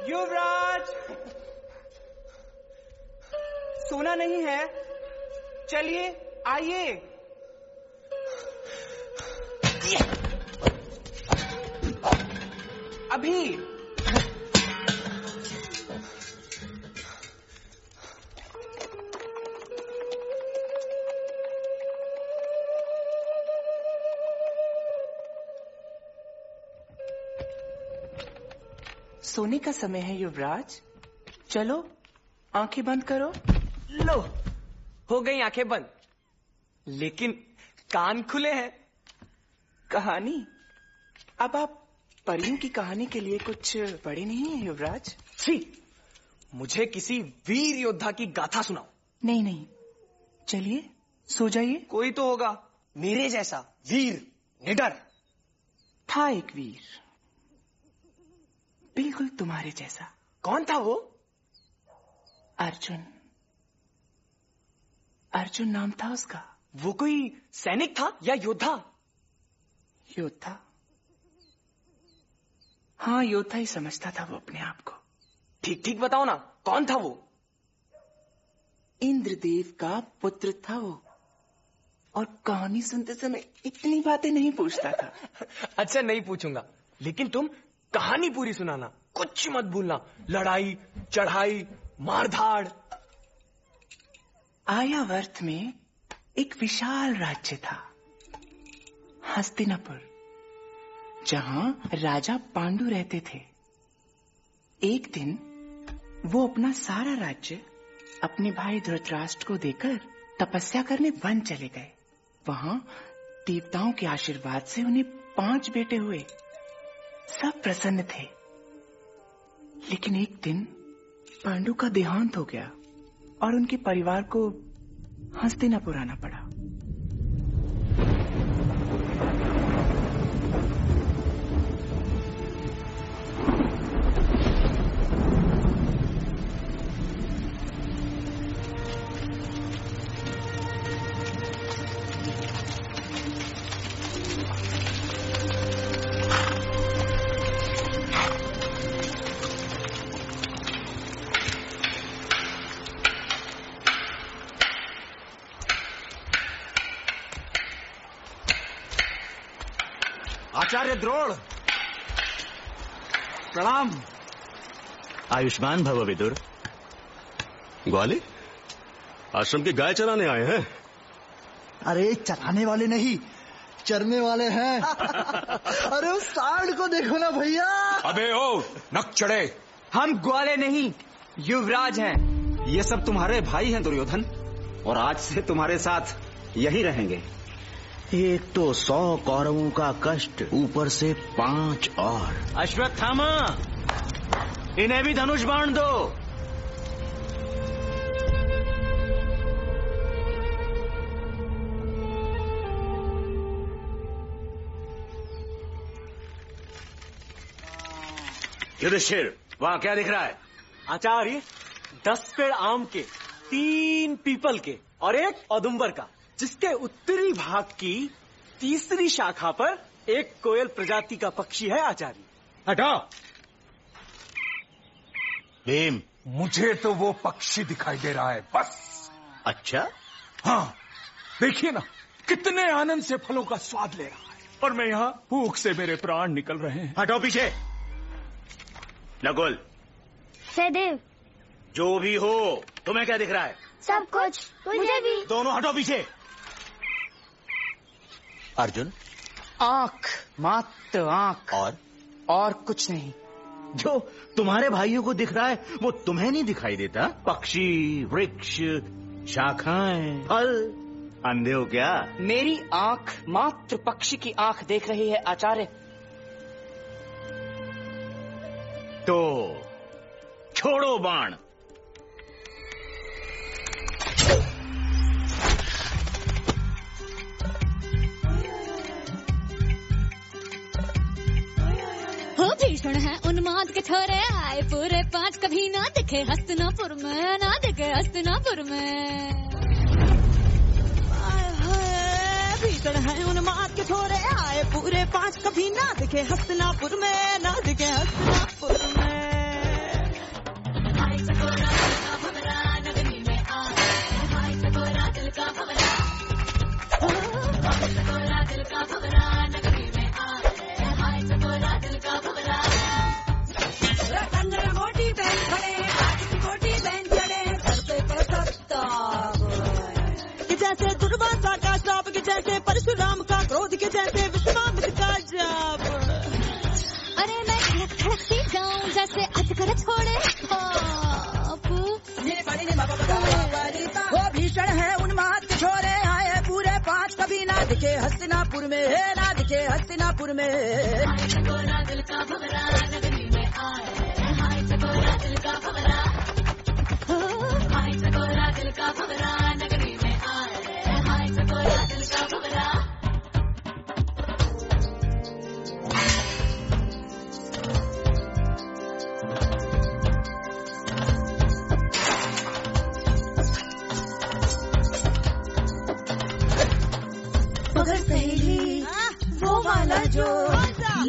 युवराज, सोना नहीं है? चलिए आइए। अभी सोने का समय है युवराज, चलो आंखें बंद करो। लो, हो गई आंखें बंद, लेकिन कान खुले हैं। कहानी? अब आप परियों की कहानी के लिए कुछ पढ़े नहीं है युवराज? छी, मुझे किसी वीर योद्धा की गाथा सुनाओ। नहीं नहीं, चलिए सो जाइए। कोई तो होगा मेरे जैसा वीर निडर। था एक वीर, बिल्कुल तुम्हारे जैसा। कौन था वो? अर्जुन। अर्जुन नाम था उसका। वो कोई सैनिक था या योद्धा? योद्धा। हाँ, योद्धा ही समझता था वो अपने आप को। ठीक ठीक बताओ ना, कौन था वो? इंद्रदेव का पुत्र था वो, और कहानी सुनते समय इतनी बातें नहीं पूछता था। अच्छा, नहीं पूछूंगा, लेकिन तुम कहानी पूरी सुनाना, कुछ मत भूलना। लड़ाई, चढ़ाई, मारधाड़। आर्यावर्त में एक विशाल राज्य था, हस्तिनापुर, जहां राजा पांडु रहते थे। एक दिन वो अपना सारा राज्य अपने भाई धृतराष्ट्र को देकर तपस्या करने वन चले गए। वहां देवताओं के आशीर्वाद से उन्हें 5 बेटे हुए। सब प्रसन्न थे, लेकिन एक दिन पांडु का देहांत हो गया और उनके परिवार को हस्तिनापुर आना पड़ा। आचार्य द्रोण, प्रणाम। आयुष्मान भव विदुर। ग्वाली, आश्रम की गाय चराने आए हैं? अरे चराने वाले नहीं, चरने वाले हैं। अरे उस सांड को देखो ना भैया। अबे ओ नक चढ़े। हम ग्वाले नहीं, युवराज हैं। ये सब तुम्हारे भाई हैं दुर्योधन, और आज से तुम्हारे साथ यही रहेंगे। एक तो 100 कौरवों का कष्ट, ऊपर से 5 और। अश्वत्थामा, इन्हें भी धनुष बाण दो। युधिष्ठिर, वहां क्या दिख रहा है? आचार्य, 10 पेड़ आम के, 3 पीपल के और 1 औदुंबर का, जिसके उत्तरी भाग की तीसरी शाखा पर एक कोयल प्रजाति का पक्षी है आचार्य। हटा। भीम, मुझे तो वो पक्षी दिखाई दे रहा है बस। अच्छा? हाँ, देखिए ना, कितने आनंद से फलों का स्वाद ले रहा है, और मैं यहाँ भूख से मेरे प्राण निकल रहे हैं। हटो पीछे। नकुल, सहदेव, जो भी हो, तुम्हें क्या दिख रहा है? सब कुछ। मुझे भी। दोनों हटो पीछे। अर्जुन, आंख मात्र आंख और कुछ नहीं। जो तुम्हारे भाइयों को दिख रहा है वो तुम्हें नहीं दिखाई देता? पक्षी, वृक्ष, शाखाएं, फल, अंधे हो क्या? मेरी आंख मात्र पक्षी की आंख देख रही है आचार्य। तो छोड़ो बाण। भीषण है उन्माद के छोरे आए पूरे 5 कभी ना दिखे हस्तिनापुर में, ना दिखे हस्तिनापुर में। भीषण है उन्माद के छोरे आए पूरे 5 कभी ना दिखे हस्तिनापुर में, ना दिखे हस्तिनापुर में। जैसे दुर्वासा का श्राप के जैसे परशुराम का क्रोध के जैसे विश्वामित्र का जाप। अरे मैं धड़क धड़कती जाऊं जैसे अजगर छोड़े पाप। वो भीषण है उन्माद के छोरे आए पूरे 5 कभी ना दिखे हस्तिनापुर में, ना दिखे हस्तिनापुर में। दिल का भंवरा नगरी में आए, हाय चकोरा दिल का भंवरा, हाय चकोरा दिल का भंवरा नगरी में आए, हाय चकोरा दिल का भंवरा। मगर सहेली वो वाला जो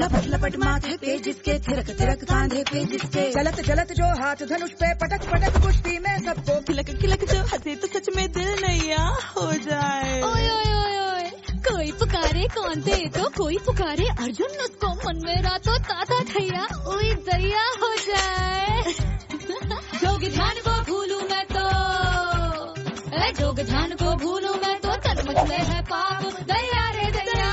लपट लपट माथे पे जिसके, थिरक थिरक कांधे पे जिसके, चलत चलत जो हाथ धनुष पे पटक पटक कुश्ती में सबको खिलक खिलक जो हंसे तो सच में दिल नैया हो जाए। ओए ओए ओए ओए, कोई पुकारे कौन दे तो कोई पुकारे अर्जुन, उसको मन मेरा तो ताता थैया ओए दैया हो जाए। जोग ध्यान को भूलूं मैं तो, जोग ध्यान को भूलूं मैं तो तन मुझ में है पाप दैया रे दैया।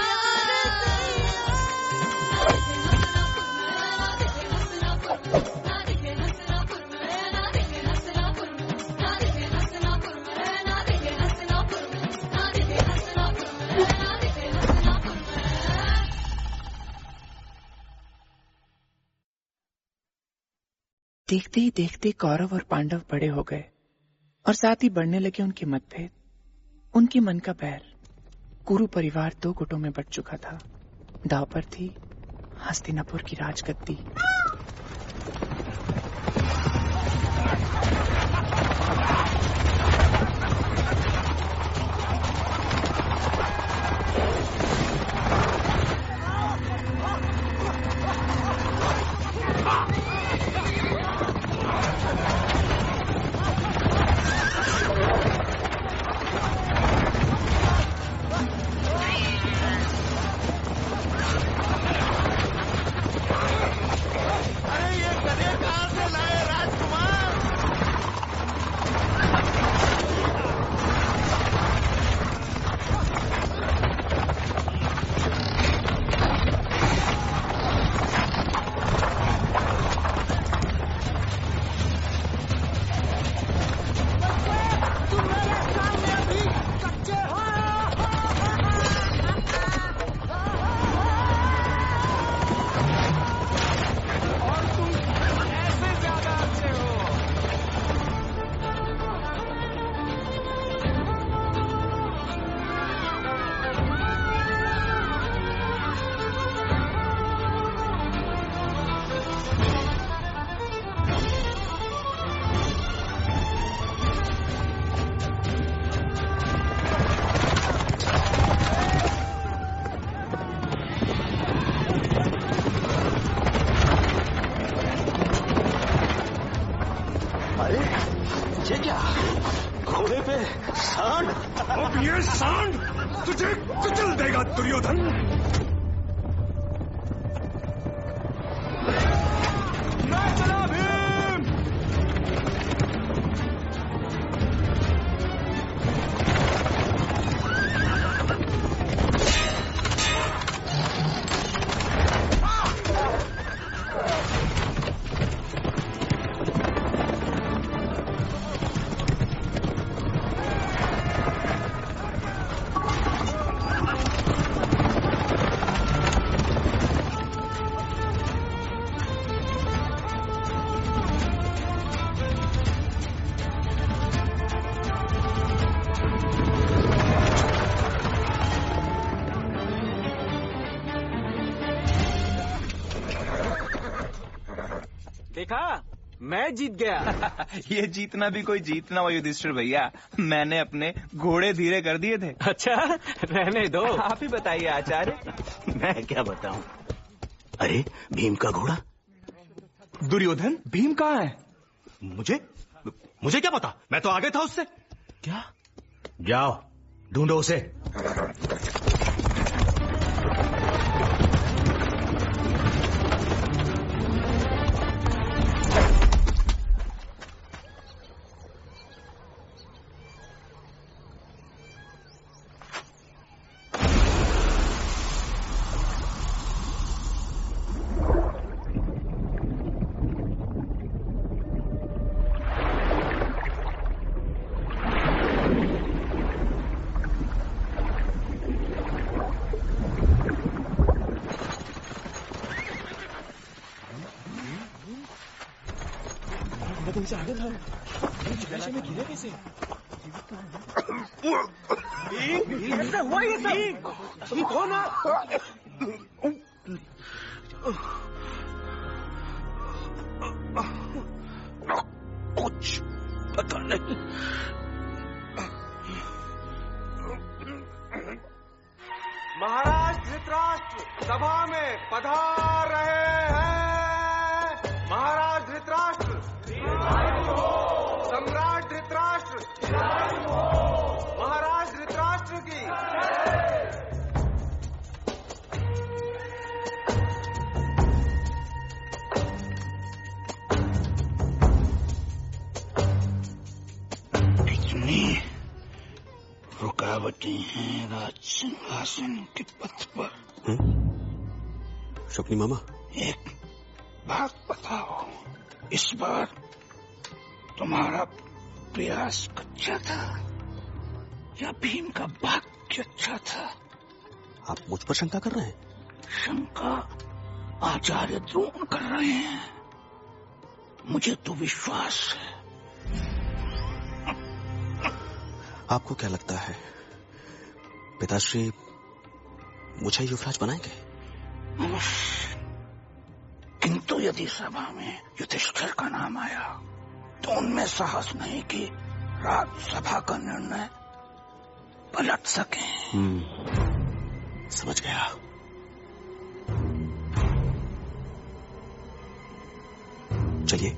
देखते ही देखते कौरव और पांडव बड़े हो गए और साथ ही बढ़ने लगे उनके मतभेद, उनके मन का बैर। कुरु परिवार 2 गुटों में बट चुका था। दांव पर थी हस्तिनापुर की राजगद्दी। ये क्या? घोड़े पे सांड? अब ये सांड तुझे कुचल देगा दुर्योधन। मैं चला भीम। देखा, मैं जीत गया। ये जीतना भी कोई जीतना हुआ युधिष्ठिर भैया, मैंने अपने घोड़े धीरे कर दिए थे। अच्छा, रहने दो। आप ही बताइए आचार्य। मैं क्या बताऊं? अरे भीम का घोड़ा। दुर्योधन, भीम कहाँ है? मुझे क्या पता, मैं तो आगे था उससे। क्या? जाओ ढूंढो उसे। कैसे हुआ ये सब? तुम कौन हो? कुछ पता नहीं। महाराज धृतराष्ट्र सभा में पधार रहे हैं। महाराज धृतराष्ट्र, सम्राट धृतराष्ट्र, महाराज धृतराष्ट्र की। इतनी रुकावटें हैं राज सिंहासन के पथ पर। शकुनी मामा, एक बात बताओ, इस बार तुम्हारा प्रयास अच्छा था या भीम का भाग्य अच्छा था? आप मुझ पर शंका कर रहे हैं? शंका आचार्य द्रोण कर रहे हैं। मुझे तो विश्वास है। आपको क्या लगता है पिताश्री मुझे युवराज बनाएंगे? किंतु यदि सभा में युधिष्ठिर का नाम आया तो उनमें साहस नहीं कि राज्यसभा का निर्णय पलट सके। समझ गया। चलिए।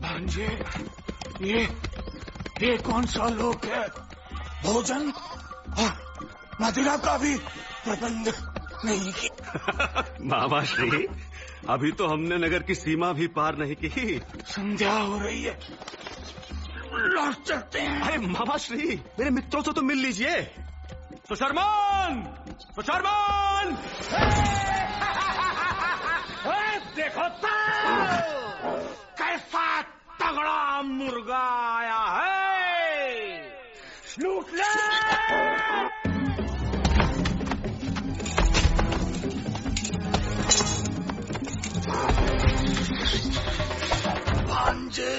भांजे, ये कौन सा लोक है? भोजन और मदिरा का भी प्रबंध नहीं किया। मामा श्री, अभी तो हमने नगर की सीमा भी पार नहीं की। संध्या हो रही है, लौट चलते हैं। अरे मामा श्री, मेरे मित्रों से तो मिल लीजिए। सुशर्मान, सुशर्मान! देखो तो कैसा तगड़ा मुर्गा आया है, लूट ले। भांजे।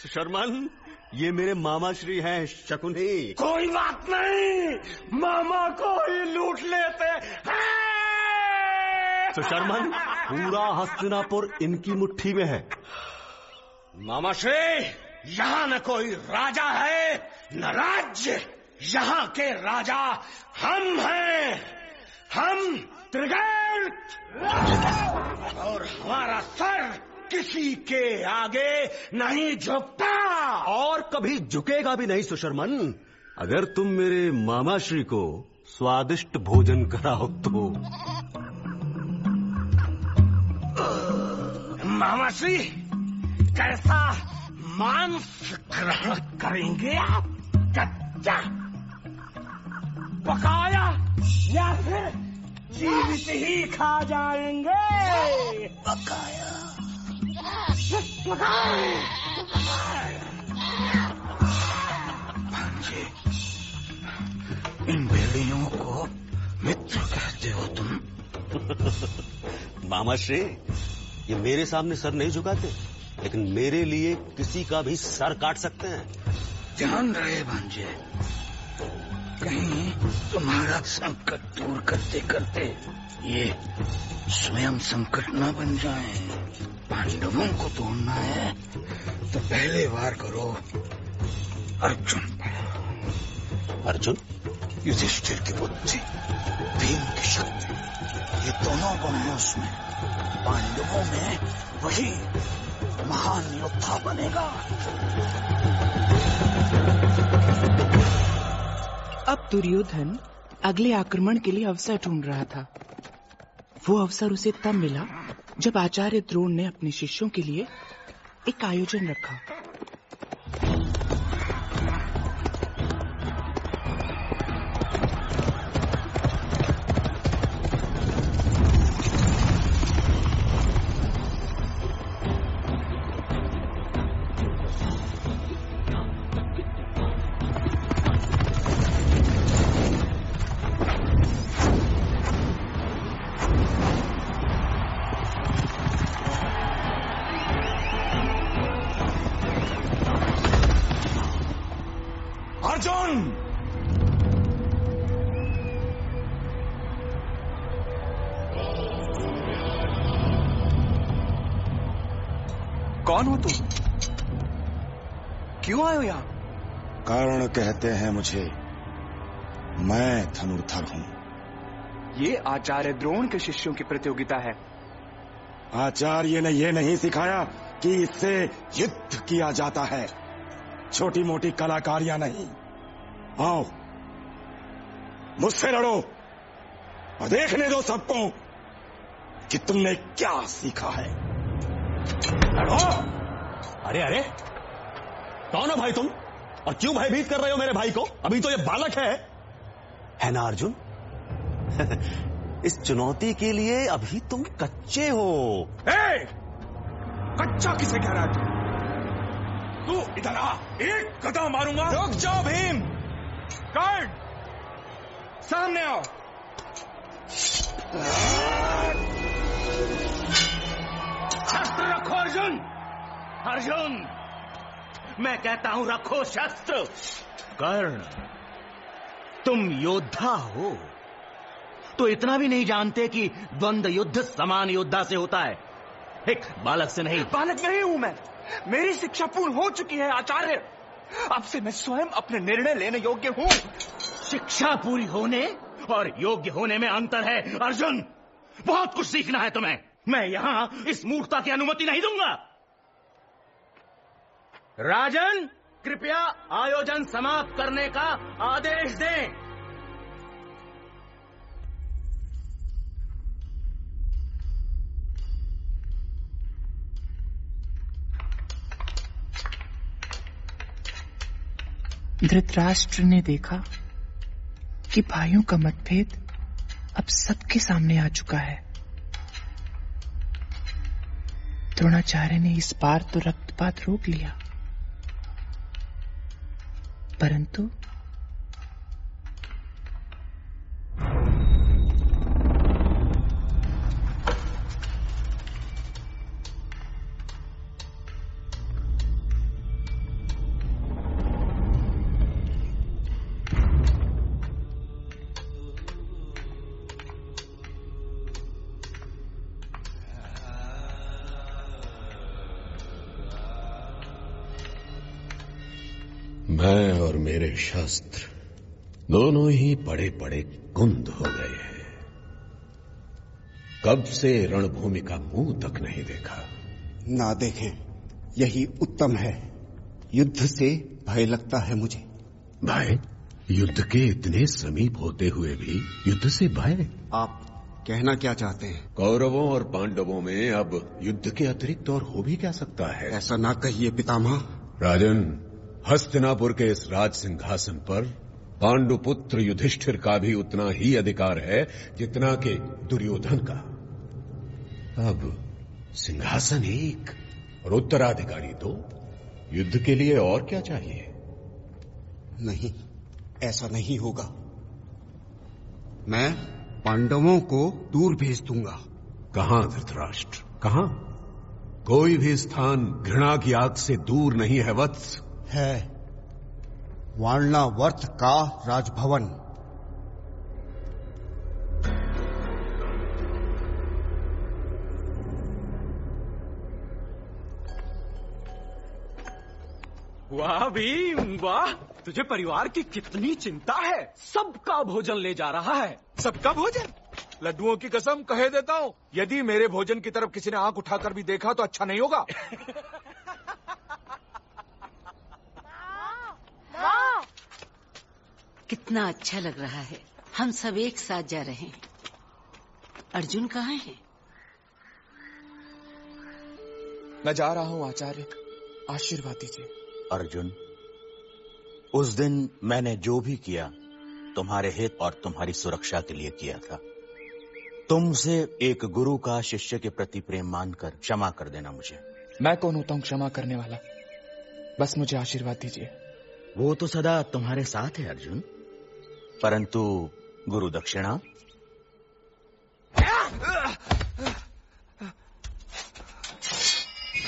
सुशर्मान, ये मेरे मामा श्री हैं शकुनी। कोई बात नहीं, मामा को ही लूट लेते हैं। सुशर्मान, पूरा हस्तिनापुर इनकी मुट्ठी में है। मामा श्री, यहाँ न कोई राजा है न राज्य, यहाँ के राजा हम हैं। हम त्रिगर्त, और हमारा सर किसी के आगे नहीं झुकता और कभी झुकेगा भी नहीं। सुशर्मन, अगर तुम मेरे मामा श्री को स्वादिष्ट भोजन कराओ तो। मामा श्री, कैसा मांस ग्रहण करेंगे आप? कच्चा, पकाया या फिर जीवित ही खा जाएंगे? पकाया। भांजे, इन भेड़ियों को मित्र कहते हो तुम? मामाश्री, ये मेरे सामने सर नहीं झुकाते, लेकिन मेरे लिए किसी का भी सर काट सकते हैं। ध्यान रहे भांजे, कहीं तुम्हारा संकट दूर करते करते ये स्वयं संकट न बन जाए। पांडवों को तोड़ना है तो पहले वार करो अर्जुन पर। अर्जुन? युधिष्ठिर की बुद्धि, भीम की शक्ति, ये दोनों गुण है उसमें। पांडवों में वही महान योद्धा बनेगा। अब दुर्योधन अगले आक्रमण के लिए अवसर ढूंढ रहा था। वो अवसर उसे तब मिला जब आचार्य द्रोण ने अपने शिष्यों के लिए एक आयोजन रखा। अर्जुन! कौन हो तुम? क्यों आए हो यहाँ? कारण कहते हैं मुझे, मैं धनुर्धर हूँ। ये आचार्य द्रोण के शिष्यों की प्रतियोगिता है। आचार्य ने यह नहीं सिखाया कि इससे युद्ध किया जाता है, छोटी मोटी कलाकारियां नहीं। आओ, मुझसे लड़ो और देखने दो सबको कि तुमने क्या सीखा है। लड़ो! अरे अरे, कौन हो भाई तुम, और क्यों भयभीत कर रहे हो मेरे भाई को? अभी तो ये बालक है ना अर्जुन? इस चुनौती के लिए अभी तुम कच्चे हो। कच्चा किसे कह रहा है तू? इधर आ, एक गदा मारूंगा। रुक जाओ भीम। कर्ण, सामने आओ। शस्त्र रखो अर्जुन। अर्जुन, मैं कहता हूं रखो शस्त्र। कर्ण, तुम योद्धा हो तो इतना भी नहीं जानते कि द्वंद्व युद्ध समान योद्धा से होता है, एक बालक से नहीं। बालक नहीं हूं मैं, मेरी शिक्षा पूर्ण हो चुकी है आचार्य। अब से मैं स्वयं अपने निर्णय लेने योग्य हूं। शिक्षा पूरी होने और योग्य होने में अंतर है अर्जुन। बहुत कुछ सीखना है तुम्हें। मैं यहां इस मूर्खता की अनुमति नहीं दूंगा। राजन, कृपया आयोजन समाप्त करने का आदेश दें। धृतराष्ट्र ने देखा कि भाइयों का मतभेद अब सबके सामने आ चुका है। द्रोणाचार्य ने इस बार तो रक्तपात रोक लिया, परंतु मैं और मेरे शस्त्र दोनों ही बड़े बड़े कुंद हो गए हैं। कब से रणभूमि का मुंह तक नहीं देखा। ना देखें, यही उत्तम है। युद्ध से भय लगता है मुझे। भय? युद्ध के इतने समीप होते हुए भी युद्ध से भय? आप कहना क्या चाहते हैं? कौरवों और पांडवों में अब युद्ध के अतिरिक्त और हो भी क्या सकता है? ऐसा ना कहिए पितामह। राजन, हस्तिनापुर के इस राज सिंहासन पर पांडुपुत्र युधिष्ठिर का भी उतना ही अधिकार है जितना कि दुर्योधन का। अब सिंहासन एक और उत्तराधिकारी दो। युद्ध के लिए और क्या चाहिए? नहीं, ऐसा नहीं होगा। मैं पांडवों को दूर भेज दूंगा। कहां धृतराष्ट्र, कहां? कोई भी स्थान घृणा की आग से दूर नहीं है वत्स। है वारणावर्त का राजभवन। वाह भीम वाह, तुझे परिवार की कितनी चिंता है। सबका भोजन ले जा रहा है। सबका भोजन? लड्डुओं की कसम कहे देता हूँ, यदि मेरे भोजन की तरफ किसी ने आंख उठाकर भी देखा तो अच्छा नहीं होगा। कितना अच्छा लग रहा है, हम सब एक साथ जा रहे हैं। अर्जुन कहाँ है? मैं जा रहा हूँ आचार्य, आशीर्वाद दीजिए। अर्जुन, उस दिन मैंने जो भी किया तुम्हारे हित और तुम्हारी सुरक्षा के लिए किया था। तुमसे एक गुरु का शिष्य के प्रति प्रेम मानकर क्षमा कर देना मुझे। मैं कौन होता हूँ क्षमा करने वाला? बस मुझे आशीर्वाद दीजिए। वो तो सदा तुम्हारे साथ है अर्जुन, परंतु गुरु दक्षिणा?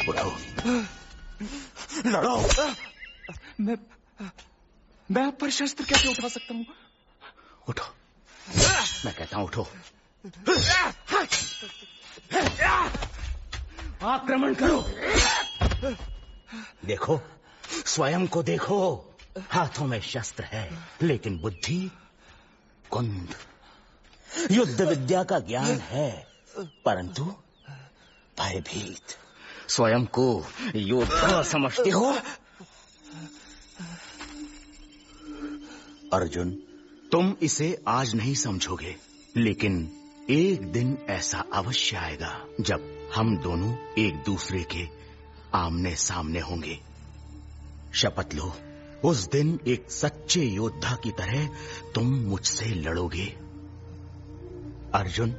उठो, लड़ो। मैं आप पर शस्त्र कैसे उठा सकता हूँ? उठो, मैं कहता हूँ उठो। आक्रमण करो। देखो, स्वयं को देखो। हाथों में शस्त्र है, लेकिन बुद्धि कुंद। युद्ध विद्या का ज्ञान है, परंतु भयभीत। स्वयं को योद्धा समझते हो? अर्जुन, तुम इसे आज नहीं समझोगे, लेकिन एक दिन ऐसा अवश्य आएगा जब हम दोनों एक दूसरे के आमने सामने होंगे। शपथ लो, उस दिन एक सच्चे योद्धा की तरह तुम मुझसे लड़ोगे। अर्जुन,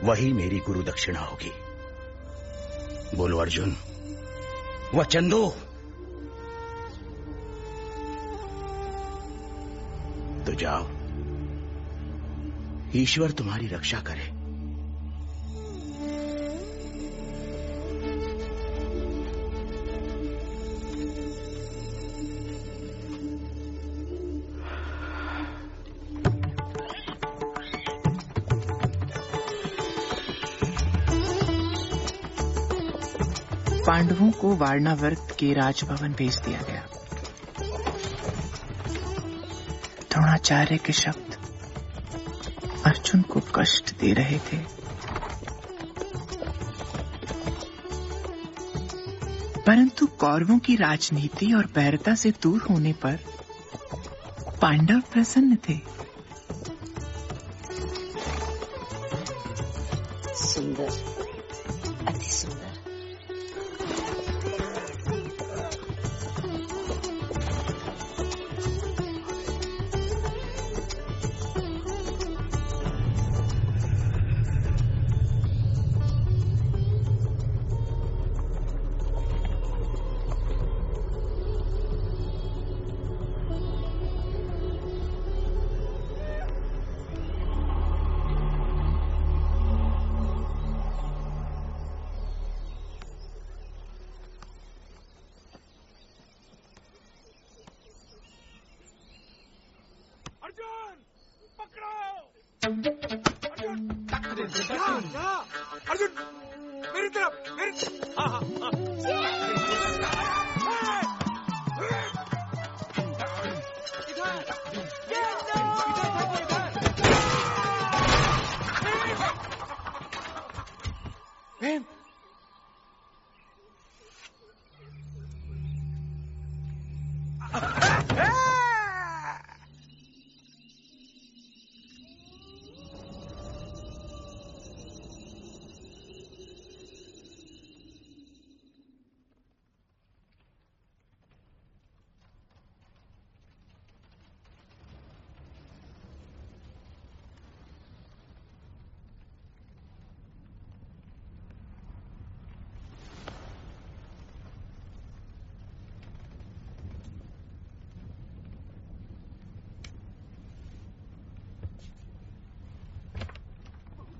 वही मेरी गुरु दक्षिणा होगी। बोलो अर्जुन, वचन दो। तो जाओ, ईश्वर तुम्हारी रक्षा करे। पांडवों को वारणावर्त के राजभवन भेज दिया गया। द्रोणाचार्य के शब्द अर्जुन को कष्ट दे रहे थे। परंतु कौरवों की राजनीति और बैरता से दूर होने पर पांडव प्रसन्न थे। सुंदर, अति सुंदर। अर्जुन, मेरी तरफ, मेरी। हाँ हाँ हाँ। भीम,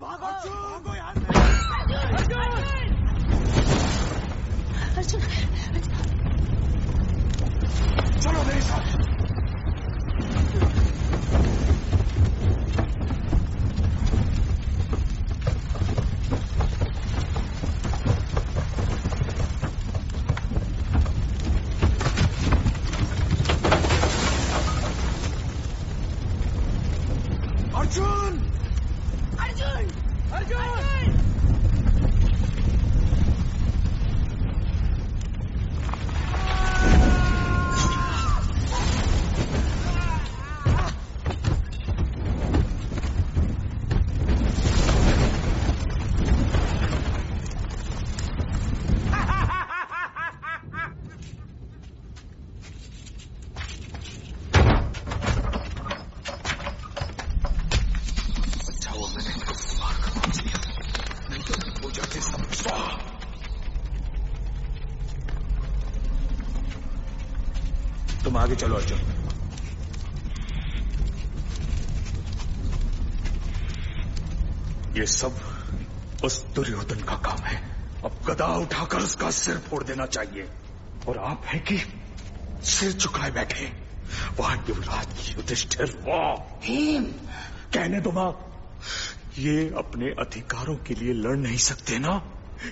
भागो भागो यहाँ से। अर्जुन चलो मेरे साथ। अर्जुन अर्जुन अर्जुन तुम आगे चलो अर्जुन। ये सब उस दुर्योधन का काम है। अब गदा उठाकर उसका सिर फोड़ देना चाहिए। और आप हैं कि सिर झुकाए बैठे। वहां युवराज युधिष्ठिर भीम कहने दो मां, ये अपने अधिकारों के लिए लड़ नहीं सकते ना,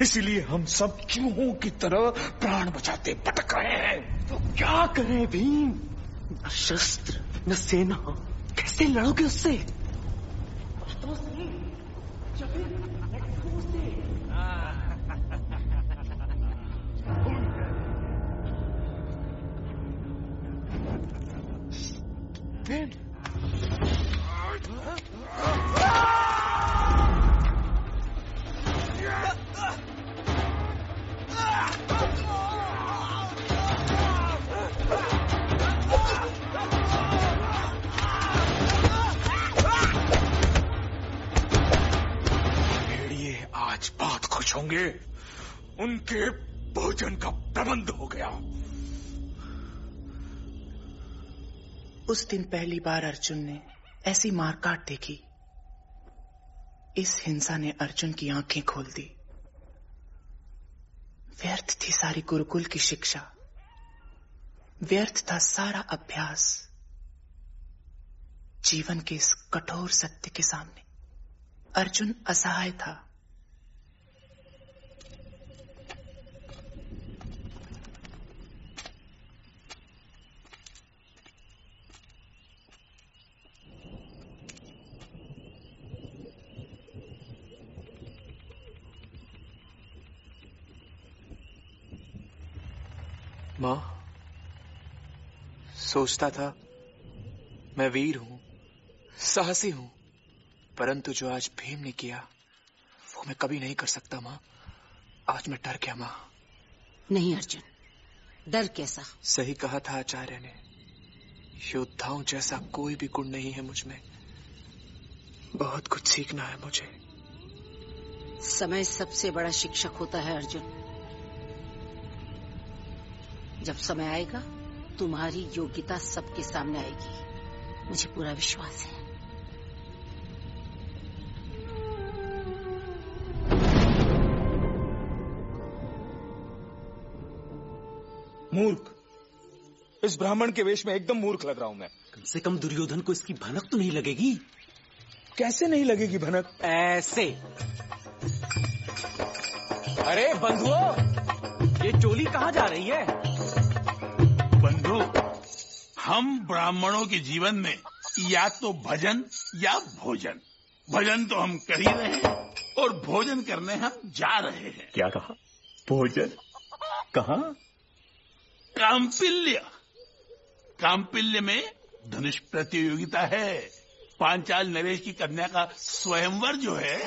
इसीलिए हम सब चूहों की तरह प्राण बचाते भटक रहे हैं। तो क्या करें भीम? न शस्त्र न सेना, कैसे लड़ोगे उससे? आज बहुत खुश होंगे, उनके भोजन का प्रबंध हो गया। उस दिन पहली बार अर्जुन ने ऐसी मारकाट देखी। इस हिंसा ने अर्जुन की आंखें खोल दी। व्यर्थ थी सारी गुरुकुल की शिक्षा, व्यर्थ था सारा अभ्यास। जीवन के इस कठोर सत्य के सामने अर्जुन असहाय था। मां, सोचता था मैं वीर हूं, साहसी हूं, परंतु जो आज भीम ने किया वो मैं कभी नहीं कर सकता मां। आज मैं डर गया मां। नहीं अर्जुन, डर कैसा? सही कहा था आचार्य ने, योद्धाओं जैसा कोई भी गुण नहीं है मुझ में। बहुत कुछ सीखना है मुझे। समय सबसे बड़ा शिक्षक होता है अर्जुन। जब समय आएगा तुम्हारी योग्यता सबके सामने आएगी, मुझे पूरा विश्वास है। मूर्ख, इस ब्राह्मण के वेश में एकदम मूर्ख लग रहा हूं मैं। कम से कम दुर्योधन को इसकी भनक तो नहीं लगेगी? कैसे नहीं लगेगी भनक? ऐसे। अरे बंधुओं, ये चोली कहाँ जा रही है? बंधु, हम ब्राह्मणों के जीवन में या तो भजन या भोजन। भजन तो हम कर ही रहे हैं और भोजन करने हम जा रहे हैं। क्या कहा? भोजन? कहाँ? काम्पिल्य। काम्पिल्य में धनुष प्रतियोगिता है। पांचाल नरेश की कन्या का स्वयंवर जो है।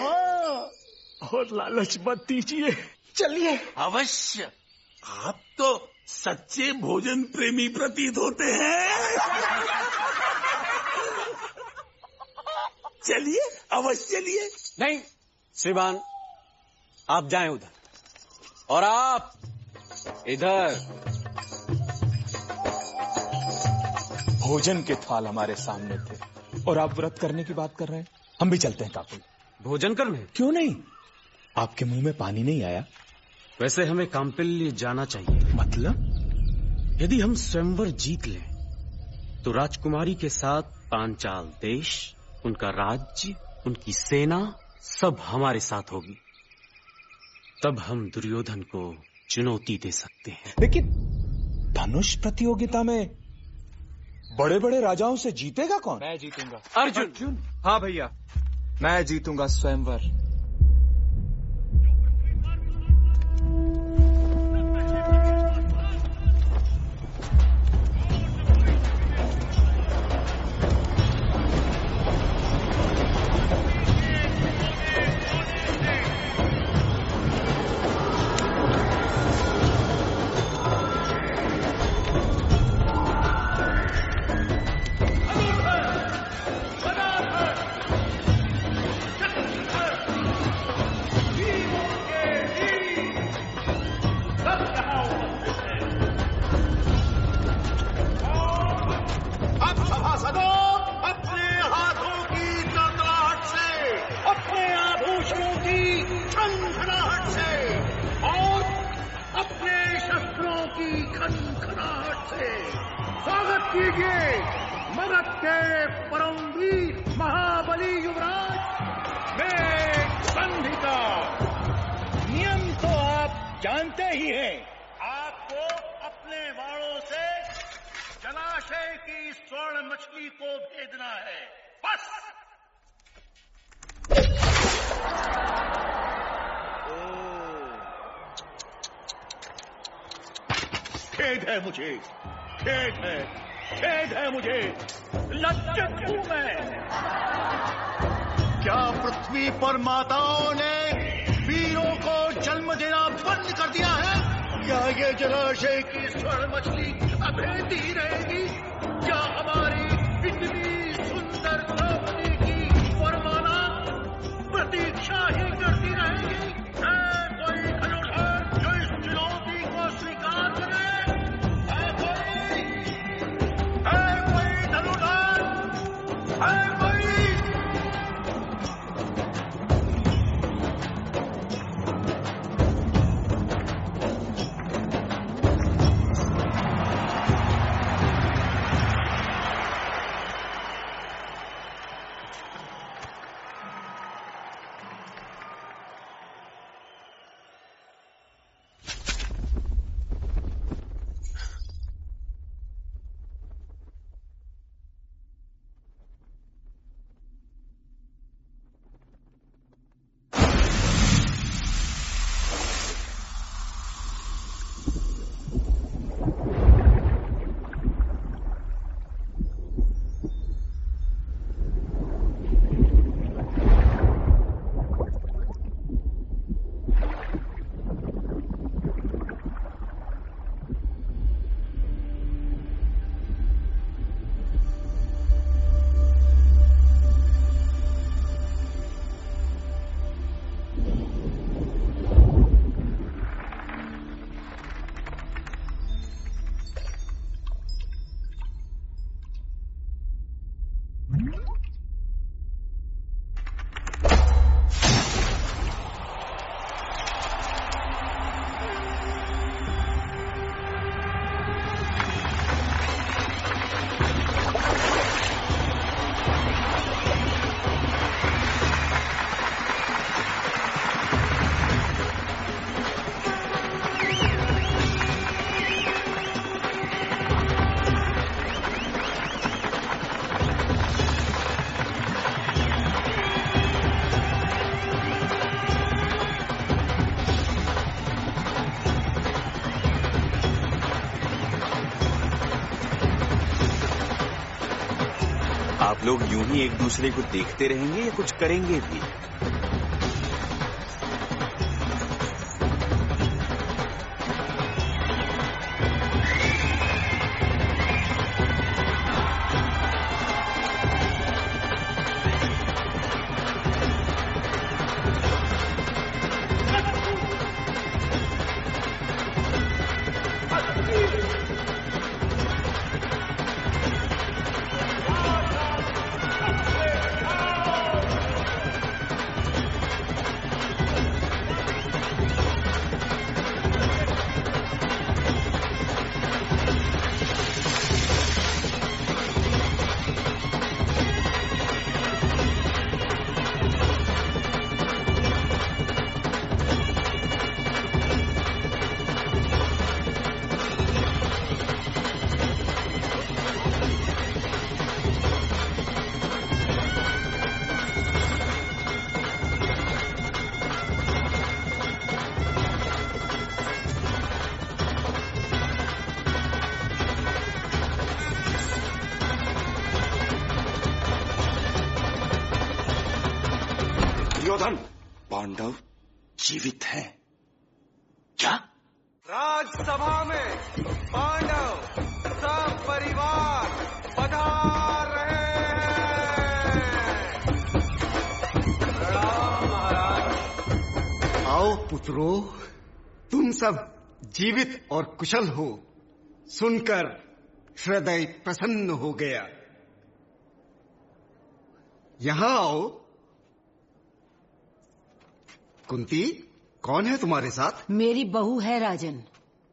और लालच मत दीजिए, चलिए। अवश्य। आप तो सच्चे भोजन प्रेमी प्रतीत होते हैं। चलिए, अवश्य चलिए। नहीं श्रीमान, आप जाएं उधर और आप इधर। भोजन के थाल हमारे सामने थे और आप व्रत करने की बात कर रहे हैं। हम भी चलते हैं काकुल। भोजन करने। क्यों नहीं? आपके मुंह में पानी नहीं आया? वैसे हमें कांपिल्य जाना चाहिए। मतलब? यदि हम स्वयंवर जीत लें तो राजकुमारी के साथ पांचाल देश, उनका राज्य, उनकी सेना सब हमारे साथ होगी। तब हम दुर्योधन को चुनौती दे सकते हैं। लेकिन धनुष प्रतियोगिता में बड़े बड़े राजाओं से जीतेगा कौन? मैं जीतूंगा। अर्जुन। हाँ भैया, मैं जीतूंगा स्वयंवर। खेद है मुझे, लज्जित हूं मैं। क्या पृथ्वी पर माताओं ने वीरों को जन्म देना बंद कर दिया है? क्या ये जलाशय की स्वर्ण मछली अभेदी रहेगी? क्या हमारी इतनी सुंदर द्रौपदी की वरमाला प्रतीक्षा ही करती रहेगी? है कोई धनुर्धर जो इस चुनौती को स्वीकार करे? आप लोग यूं ही एक दूसरे को देखते रहेंगे या कुछ करेंगे भी? दुर्योधन, पांडव जीवित हैं। क्या? राजसभा में पांडव सब परिवार पधार रहे हैं। प्रणाम महाराज। आओ पुत्रों, तुम सब जीवित और कुशल हो, सुनकर हृदय प्रसन्न हो गया। यहां आओ। कुंती, कौन है तुम्हारे साथ? मेरी बहू है राजन।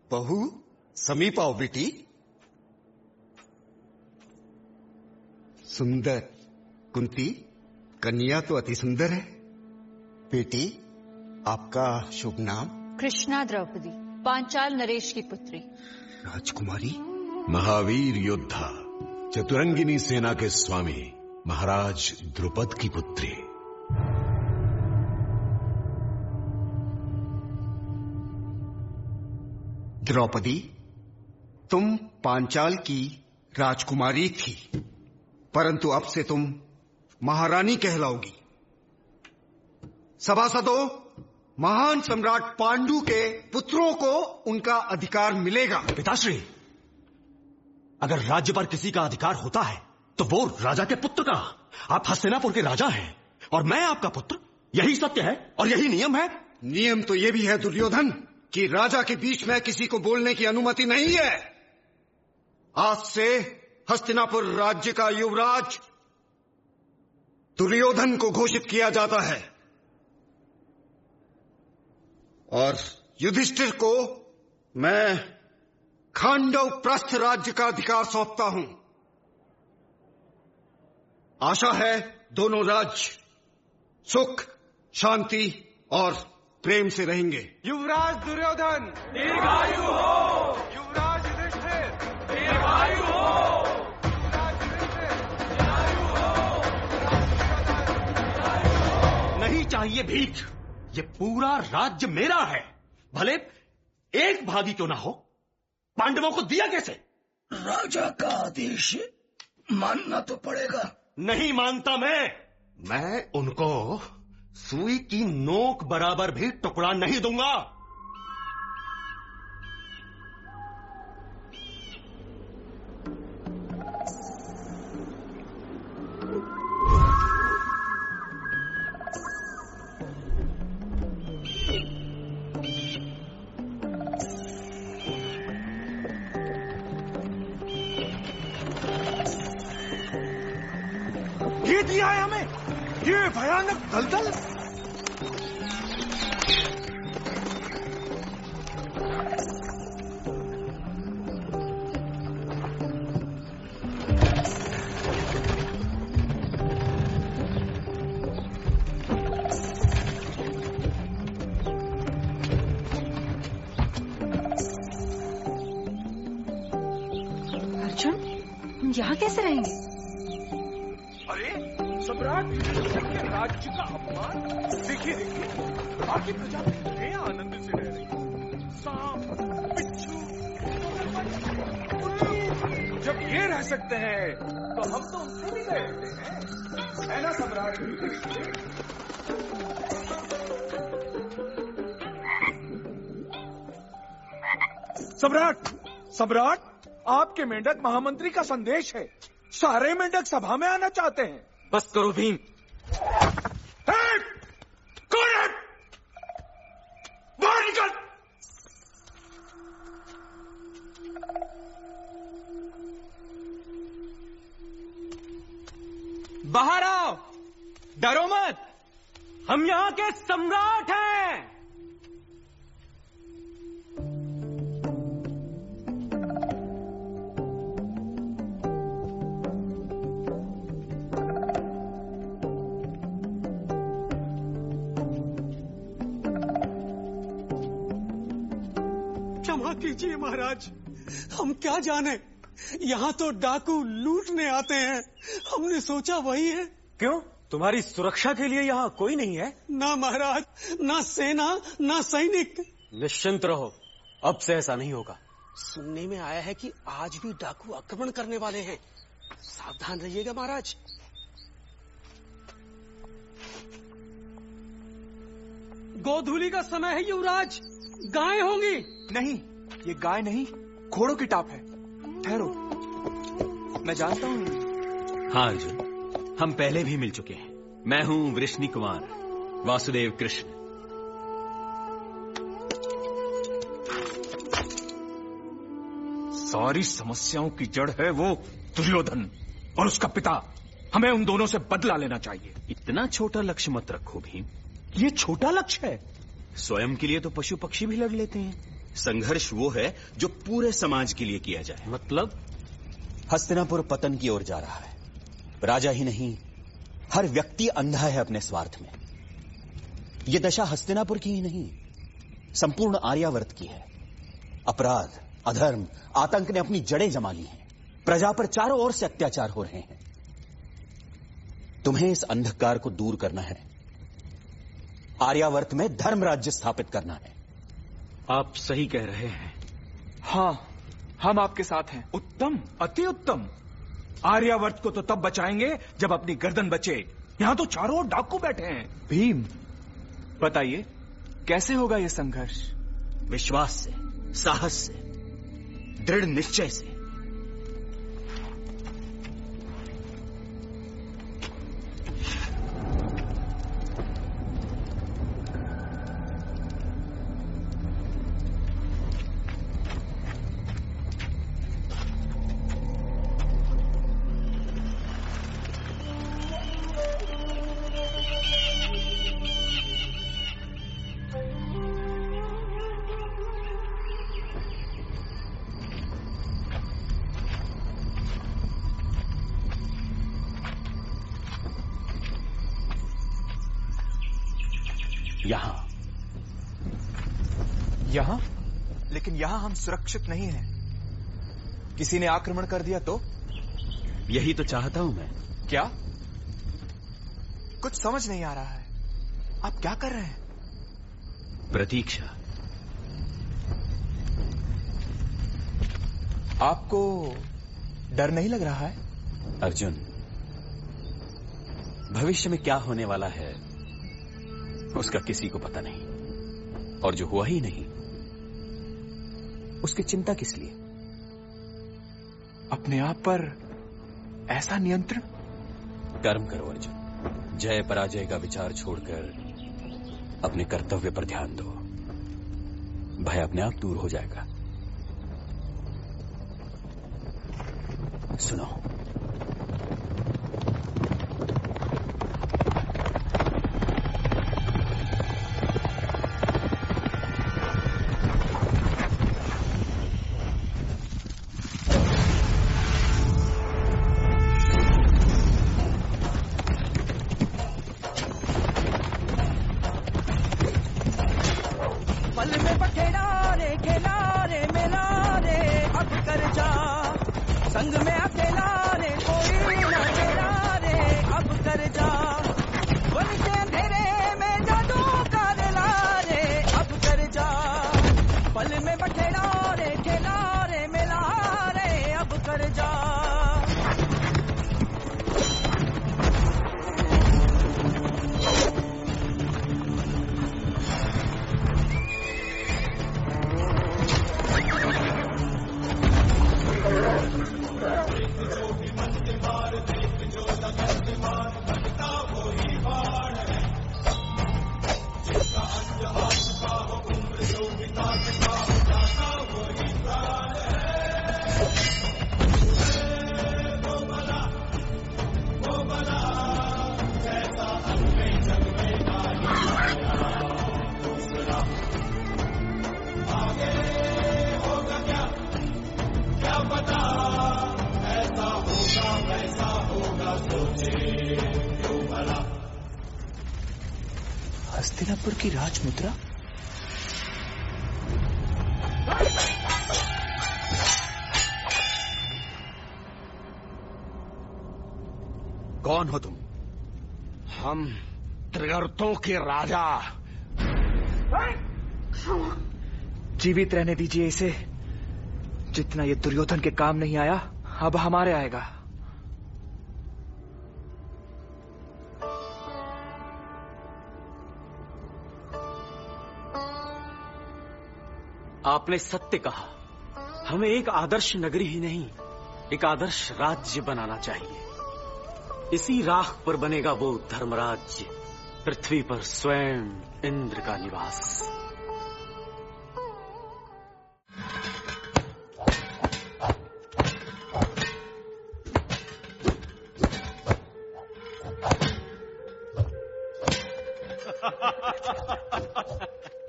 बहू? समीप आओ बेटी। सुंदर। कुंती, कन्या तो अति सुंदर है। बेटी, आपका शुभ नाम? कृष्णा द्रौपदी, पांचाल नरेश की पुत्री। राजकुमारी? महावीर योद्धा, चतुरंगिनी सेना के स्वामी महाराज द्रुपद की पुत्री। द्रौपदी, तुम पांचाल की राजकुमारी थी, परंतु अब से तुम महारानी कहलाओगी। सभासदों, महान सम्राट पांडु के पुत्रों को उनका अधिकार मिलेगा। पिताश्री, अगर राज्य पर किसी का अधिकार होता है तो वो राजा के पुत्र का। आप हस्तिनापुर के राजा हैं और मैं आपका पुत्र। यही सत्य है और यही नियम है। नियम तो ये भी है दुर्योधन कि राजा के बीच में किसी को बोलने की अनुमति नहीं है। आज से हस्तिनापुर राज्य का युवराज दुर्योधन को घोषित किया जाता है और युधिष्ठिर को मैं खांडव प्रस्थ राज्य का अधिकार सौंपता हूं। आशा है दोनों राज्य सुख, शांति और प्रेम से रहेंगे। युवराज दुर्योधन दीर्घायु हो। युवराज युधिष्ठिर दीर्घायु हो। युवराज युधिष्ठिर दीर्घायु हो। नहीं चाहिए भीख। ये पूरा राज्य मेरा है, भले एक भागी क्यों ना हो। पांडवों को दिया कैसे? राजा का आदेश मानना तो पड़ेगा। नहीं मानता मैं उनको सुई की नोक बराबर भी टुकड़ा नहीं दूंगा। ये दिया है हमें, ये भयानक दलदल। अर्जुन, हम यहाँ कैसे रहेंगे? अरे सम्राट युधिष्ठिर के राज्य का अपमान। देखिए देखिए, बाकी प्रजा कितने आनंद से रह रही। सांप, बिच्छू, उल्लू, जब ये रह सकते हैं तो हम तो उनसे भी रह सकते हैं, है ना सम्राट युधिष्ठिर? सम्राट, आपके मेंढक महामंत्री का संदेश है। सारे मेंढक सभा में आना चाहते हैं। बस करो भीम। कौन है? बाहर निकल। बाहर आओ, डरो मत, हम यहाँ के सम्राट हैं। क्षमा कीजिए महाराज, हम क्या जाने, यहाँ तो डाकू लूटने आते हैं। हमने सोचा वही है। क्यों, तुम्हारी सुरक्षा के लिए यहाँ कोई नहीं है? ना महाराज, ना सेना, ना सैनिक। निश्चिंत रहो, अब से ऐसा नहीं होगा। सुनने में आया है कि आज भी डाकू आक्रमण करने वाले हैं। सावधान रहिएगा महाराज। गोधूली का समय है युवराज, गाय होंगी। नहीं, ये गाय नहीं, घोड़ों की टाप है। ठहरो, मैं जानता हूँ। हाँ अर्जुन, हम पहले भी मिल चुके हैं। मैं हूं वृष्णि कुमार, वासुदेव कृष्ण। सारी समस्याओं की जड़ है वो दुर्योधन और उसका पिता। हमें उन दोनों से बदला लेना चाहिए। इतना छोटा लक्ष्य मत रखो भीम। ये छोटा लक्ष्य है? स्वयं के लिए तो पशु पक्षी भी लड़ लेते हैं। संघर्ष वो है जो पूरे समाज के लिए किया जाए। मतलब? हस्तिनापुर पतन की ओर जा रहा है। राजा ही नहीं, हर व्यक्ति अंधा है अपने स्वार्थ में। यह दशा हस्तिनापुर की ही नहीं, संपूर्ण आर्यावर्त की है। अपराध, अधर्म, आतंक ने अपनी जड़ें जमा ली हैं। प्रजा पर चारों ओर से अत्याचार हो रहे हैं। तुम्हें इस अंधकार को दूर करना है। आर्यावर्त में धर्म राज्य स्थापित करना है। आप सही कह रहे हैं। हाँ, हम आपके साथ हैं। उत्तम, अति उत्तम। आर्यावर्त को तो तब बचाएंगे जब अपनी गर्दन बचे। यहां तो चारों ओर डाकू बैठे हैं। भीम, बताइए कैसे होगा यह संघर्ष? विश्वास से, साहस से, दृढ़ निश्चय से। यहां? लेकिन यहां हम सुरक्षित नहीं हैं। किसी ने आक्रमण कर दिया तो? यही तो चाहता हूं मैं। क्या? कुछ समझ नहीं आ रहा है। आप क्या कर रहे हैं? प्रतीक्षा। आपको डर नहीं लग रहा है? अर्जुन, भविष्य में क्या होने वाला है उसका किसी को पता नहीं, और जो हुआ ही नहीं उसकी चिंता किस लिए? अपने आप पर ऐसा नियंत्रण? कर्म करो अर्जुन। जय पराजय का विचार छोड़कर अपने कर्तव्य पर ध्यान दो। भय अपने आप दूर हो जाएगा। सुनो, हस्तिनापुर की राजमुद्रा? कौन हो तुम? हम त्रिगर्तों के राजा। जीवित रहने दीजिए इसे। जितना ये दुर्योधन के काम नहीं आया, अब हमारे आएगा। आपने सत्य कहा। हमें एक आदर्श नगरी ही नहीं, एक आदर्श राज्य बनाना चाहिए। इसी राख पर बनेगा वो धर्मराज्य, पृथ्वी पर स्वयं इंद्र का निवास।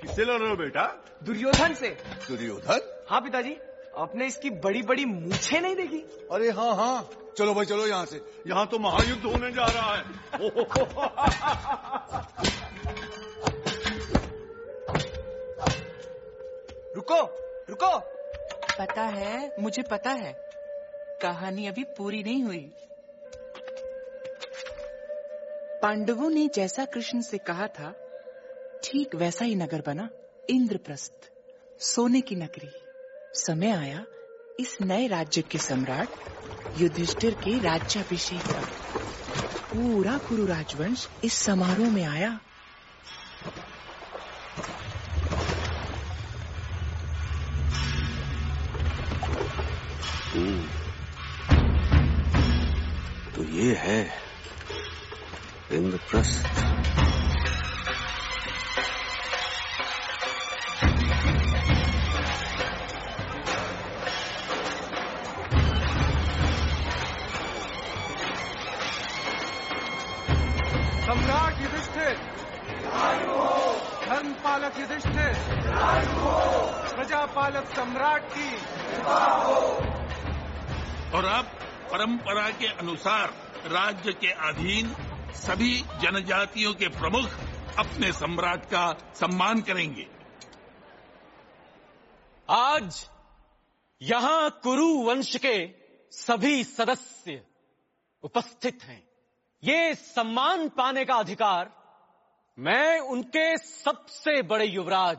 किससे लड़ रहे हो बेटा? दुर्योधन से। दुर्योधन? हाँ पिताजी, आपने इसकी बड़ी बड़ी मूछें नहीं देखी? अरे हाँ हाँ, चलो भाई चलो यहाँ से, यहाँ तो महायुद्ध होने जा रहा है। रुको रुको। पता है, मुझे पता है, कहानी अभी पूरी नहीं हुई। पांडवों ने जैसा कृष्ण से कहा था, ठीक वैसा ही नगर बना, इंद्रप्रस्थ, सोने की नगरी। समय आया इस नए राज्य के सम्राट युधिष्ठिर के राज्याभिषेक का। पूरा कुरु राजवंश इस समारोह में आया। तो ये है इंद्रप्रस्थ। सम्राट युधिष्ठिर, धर्मपालक युधिष्ठिर, प्रजापालक सम्राट की। और अब परंपरा के अनुसार राज्य के अधीन सभी जनजातियों के प्रमुख अपने सम्राट का सम्मान करेंगे। आज यहां कुरु वंश के सभी सदस्य उपस्थित हैं। ये सम्मान पाने का अधिकार मैं उनके सबसे बड़े युवराज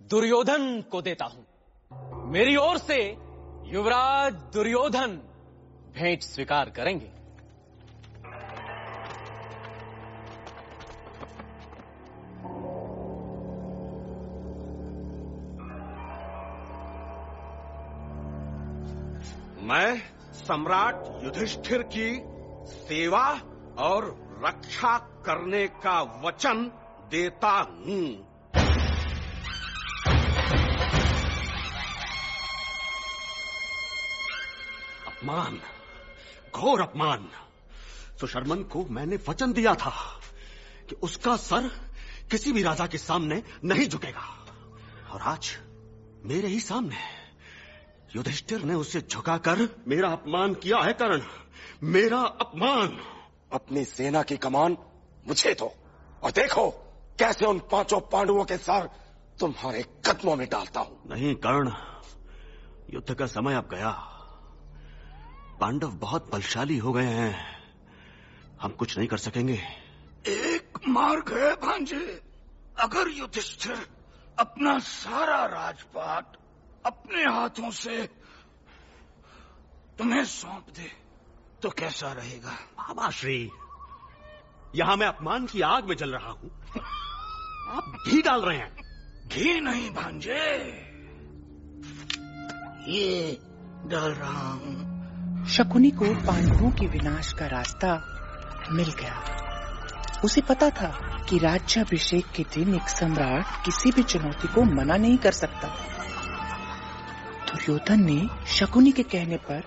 दुर्योधन को देता हूं। मेरी ओर से युवराज दुर्योधन भेंट स्वीकार करेंगे। मैं सम्राट युधिष्ठिर की सेवा और रक्षा करने का वचन देता हूं। अपमान, घोर अपमान। सुशर्मन को मैंने वचन दिया था कि उसका सर किसी भी राजा के सामने नहीं झुकेगा, और आज मेरे ही सामने युधिष्ठिर ने उसे झुकाकर मेरा अपमान किया है। कर्ण, मेरा अपमान। अपनी सेना की कमान मुझे दो और देखो कैसे उन 5 पांडवों के सर तुम्हारे कदमों में डालता हूं। नहीं कर्ण, युद्ध का समय अब गया। पांडव बहुत बलशाली हो गए हैं, हम कुछ नहीं कर सकेंगे। एक मार्ग है भांजे, अगर युधिष्ठिर अपना सारा राजपाट अपने हाथों से तुम्हें सौंप दे तो कैसा रहेगा? बाबा श्री, यहां मैं अपमान की आग में जल रहा हूं, आप घी डाल रहे हैं। घी नहीं भांजे, ये डाल रहा हूं। शकुनी को पांडवों के विनाश का रास्ता मिल गया। उसे पता था कि राज्याभिषेक के दिन एक सम्राट किसी भी चुनौती को मना नहीं कर सकता। दुर्योधन ने शकुनी के कहने पर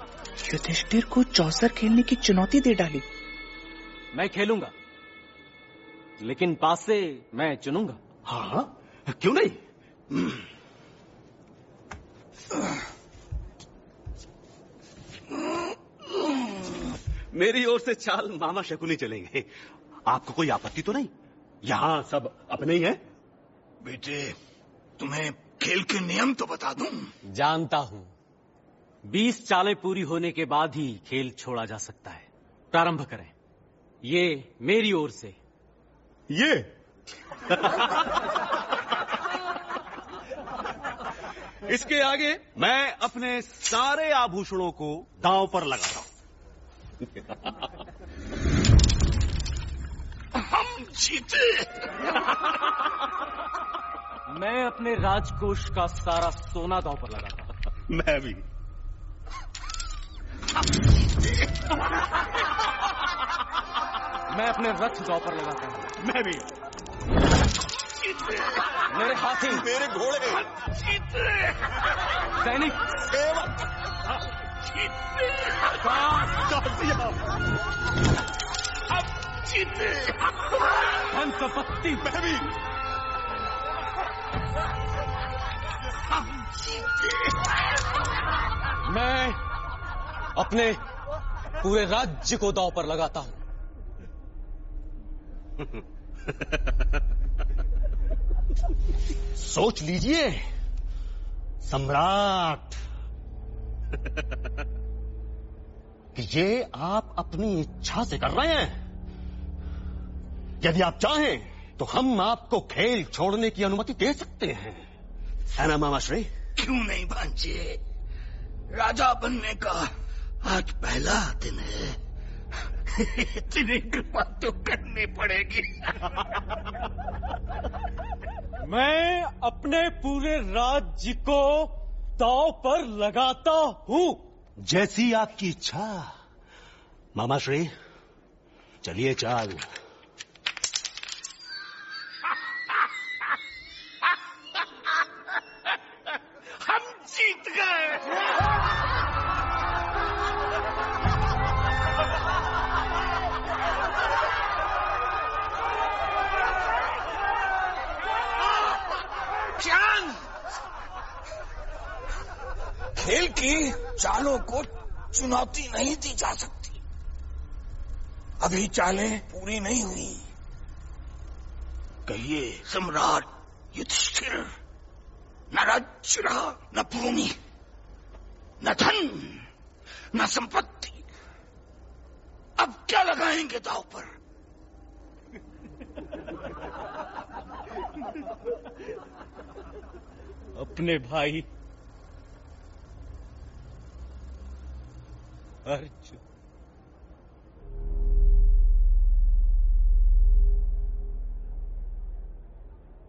युधिष्ठिर को चौसर खेलने की चुनौती दे डाली। मैं खेलूंगा, लेकिन पास से मैं चुनूंगा। हाँ, क्यों नहीं? मेरी ओर से चाल मामा शकुनी चलेंगे। आपको कोई आपत्ति तो नहीं? यहाँ सब अपने ही हैं। बेटे, तुम्हें खेल के नियम तो बता दूं। जानता हूं, 20 चालें पूरी होने के बाद ही खेल छोड़ा जा सकता है। प्रारंभ करें। ये मेरी ओर से। ये इसके आगे मैं अपने सारे आभूषणों को दांव पर लगा रहा हूं। हम जीते। मैं अपने राजकोष का सारा सोना दांव पर लगाता हूं। मैं भी। मैं अपने रथ दांव पर लगाता हूं। मैं भी। मेरे हाथी, मेरे घोड़े, सैनिक, सेवक, धन संपत्ति, मैं भी। मैं अपने पूरे राज्य को दांव पर लगाता हूं। सोच लीजिए सम्राट कि ये आप अपनी इच्छा से कर रहे हैं। यदि आप चाहें तो हम आपको खेल छोड़ने की अनुमति दे सकते हैं, है ना मामाश्री? क्यों नहीं भांजे, राजा बनने का आज पहला दिन है। इतनी कृपा तो करनी पड़ेगी। मैं अपने पूरे राज्य को दांव पर लगाता हूं। जैसी आपकी इच्छा मामाश्री, चलिए चाल। हम जीत गए। खेल की चालों को चुनौती नहीं दी जा सकती। अभी चालें पूरी नहीं हुई। कहिए सम्राट युधिष्ठिर, न राज्य रहा, न भूमि, न धन, न संपत्ति। अब क्या लगाएंगे दांव पर? अपने भाई अर्जुन।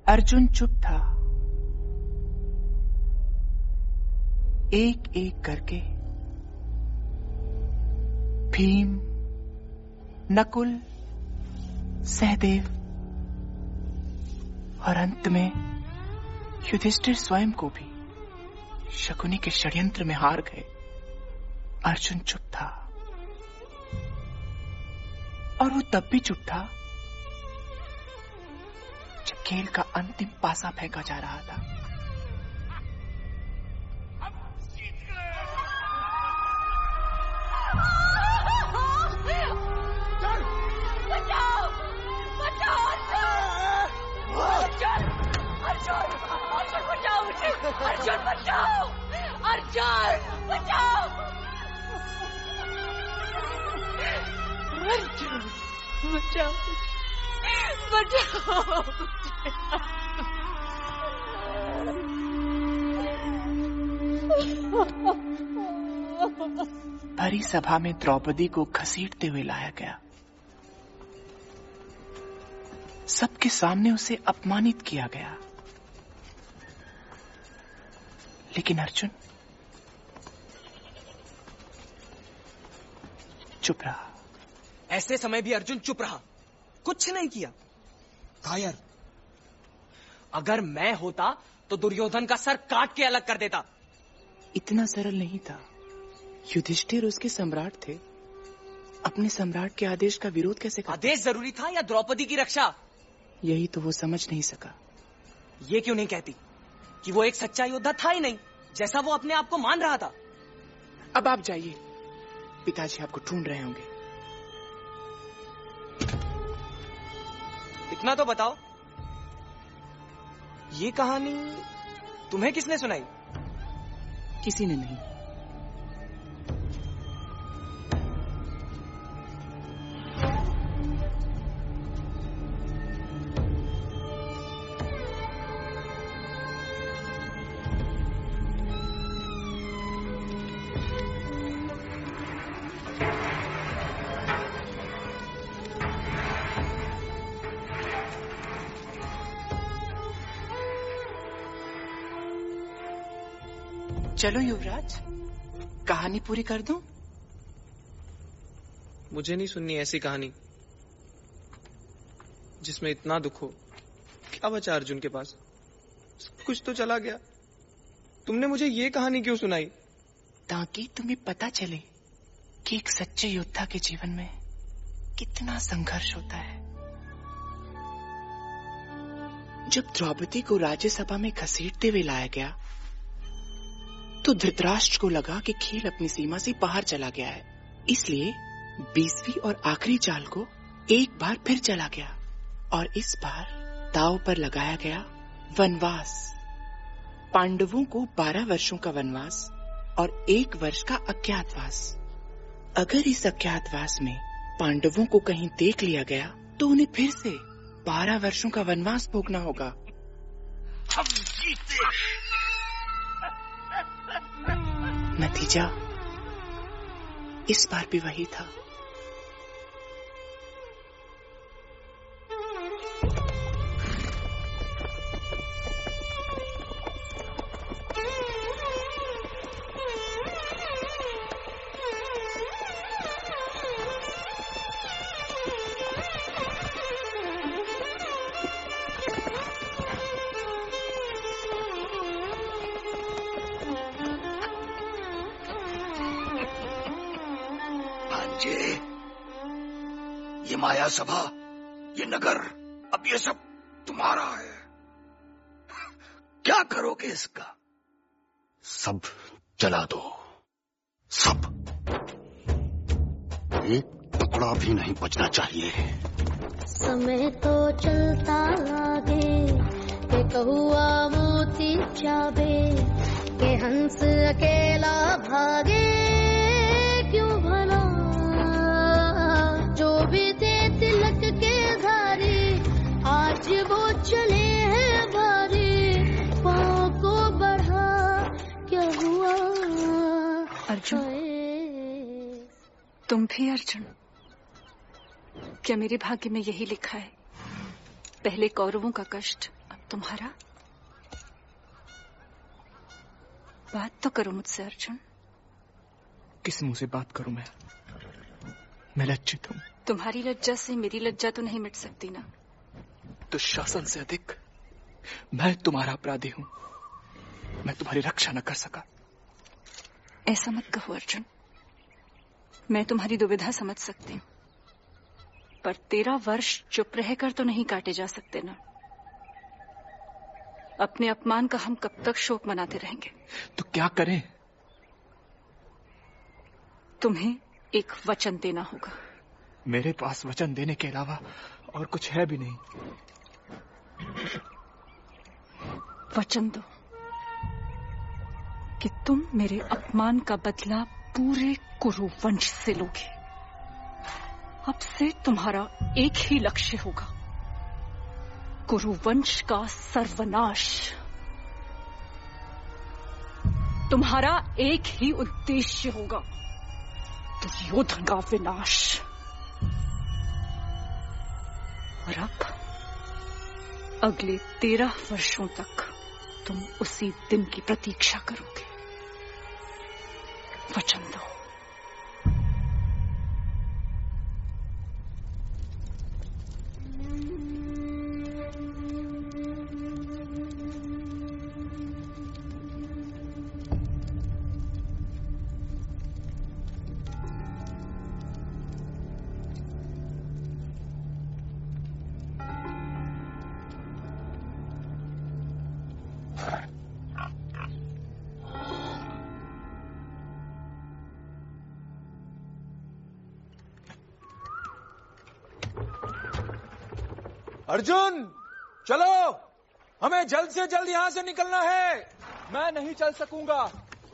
अर्जुन चुप था। एक एक करके भीम, नकुल, सहदेव और अंत में युधिष्ठिर स्वयं को भी शकुनी के षड्यंत्र में हार गए। अर्जुन चुप था, और वो तब भी चुप था जब खेल का अंतिम पासा फेंका जा रहा था। बचाओ! बचाओ! अर्जुन! अर्जुन! अर्जुन बचाओ मुझे! अर्जुन बचाओ! अर्जुन बचाओ! अर्जुन बचाओ! बचाओ! भरी सभा में द्रौपदी को घसीटते हुए लाया गया। सबके सामने उसे अपमानित किया गया, लेकिन अर्जुन चुप रहा। ऐसे समय भी अर्जुन चुप रहा, कुछ नहीं किया। कायर, अगर मैं होता तो दुर्योधन का सर काट के अलग कर देता। इतना सरल नहीं था। युधिष्ठिर उसके सम्राट थे। अपने सम्राट के आदेश का विरोध कैसे करता? आदेश जरूरी था या द्रौपदी की रक्षा? यही तो वो समझ नहीं सका। ये क्यों नहीं कहती कि वो एक सच्चा योद्धा था ही नहीं, जैसा वो अपने आप को मान रहा था? अब आप जाइए, पिताजी आपको ढूंढ रहे होंगे। इतना तो बताओ, ये कहानी तुम्हें किसने सुनाई? किसी ने नहीं। चलो युवराज, कहानी पूरी कर दूं? मुझे नहीं सुननी ऐसी कहानी जिसमें इतना दुख हो। क्या बचा अर्जुन के पास? सब कुछ तो चला गया। तुमने मुझे ये कहानी क्यों सुनाई? ताकि तुम्हें पता चले कि एक सच्चे योद्धा के जीवन में कितना संघर्ष होता है। जब द्रौपदी को राज्यसभा में घसीटते हुए लाया गया तो धृतराष्ट्र को लगा कि खेल अपनी सीमा से बाहर चला गया है, इसलिए 20वीं और आखिरी चाल को एक बार फिर चला गया और इस बार दांव पर लगाया गया वनवास। पांडवों को 12 वर्षों का वनवास और 1 वर्ष का अज्ञातवास। अगर इस अज्ञातवास में पांडवों को कहीं देख लिया गया तो उन्हें फिर से 12 वर्षों का वनवास भोगना होगा। हम जीते। नतीजा इस बार भी वही था। ये माया सभा, ये नगर, अब ये सब तुम्हारा है। क्या करोगे इसका? सब जला दो, सब। एक टुकड़ा भी नहीं बचना चाहिए। समय तो चलता लागे के कहुआ मोती जाबे, के हंस अकेला भागे क्यों भला। जो भी थे तिलक के धारी आज वो चले हैं भारी, पाँव को बढ़ा क्या हुआ। अर्जुन, तुम भी अर्जुन? क्या मेरे भाग्य में यही लिखा है? पहले कौरवों का कष्ट, अब तुम्हारा। बात तो करो मुझसे अर्जुन। किस मुंह से बात करूं मैं लज्जित हूं। तुम्हारी लज्जा से मेरी लज्जा तो नहीं मिट सकती ना। दुशासन से अधिक मैं तुम्हारा अपराधी हूं। मैं तुम्हारी रक्षा न कर सका। ऐसा मत कहो अर्जुन, मैं तुम्हारी दुविधा समझ सकती हूँ, पर 13 वर्ष चुप रहकर तो नहीं काटे जा सकते ना। अपने अपमान का हम कब तक शोक मनाते रहेंगे? तो क्या करें? तुम्हें एक वचन देना होगा। मेरे पास वचन देने के अलावा और कुछ है भी नहीं। वचन दो कि तुम मेरे अपमान का बदला पूरे कुरु वंश से लोगे। अब से तुम्हारा एक ही लक्ष्य होगा, कुरु वंश का सर्वनाश। तुम्हारा एक ही उद्देश्य होगा, दुर्योधन का विनाश। और अब अगले 13 वर्षों तक तुम उसी दिन की प्रतीक्षा करोगे। वचन दो। अर्जुन, चलो, हमें जल्द से जल्द यहाँ से निकलना है। मैं नहीं चल सकूंगा।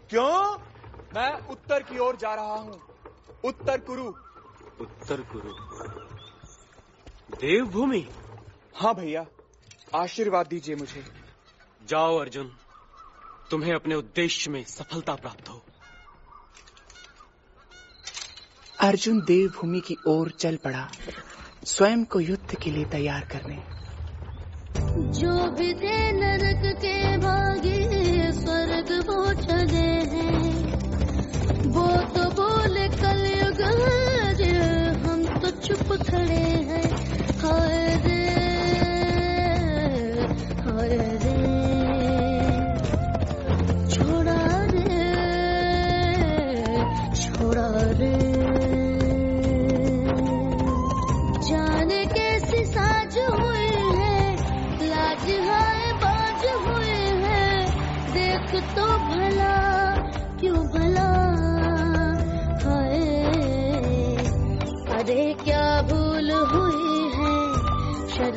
क्यों? मैं उत्तर की ओर जा रहा हूँ, उत्तर कुरु। उत्तर कुरु, देवभूमि? हाँ भैया, आशीर्वाद दीजिए मुझे। जाओ अर्जुन, तुम्हें अपने उद्देश्य में सफलता प्राप्त हो। अर्जुन देवभूमि की ओर चल पड़ा, स्वयं को युद्ध के लिए तैयार करने। जो भी थे नरक के भागी स्वर्ग वो चले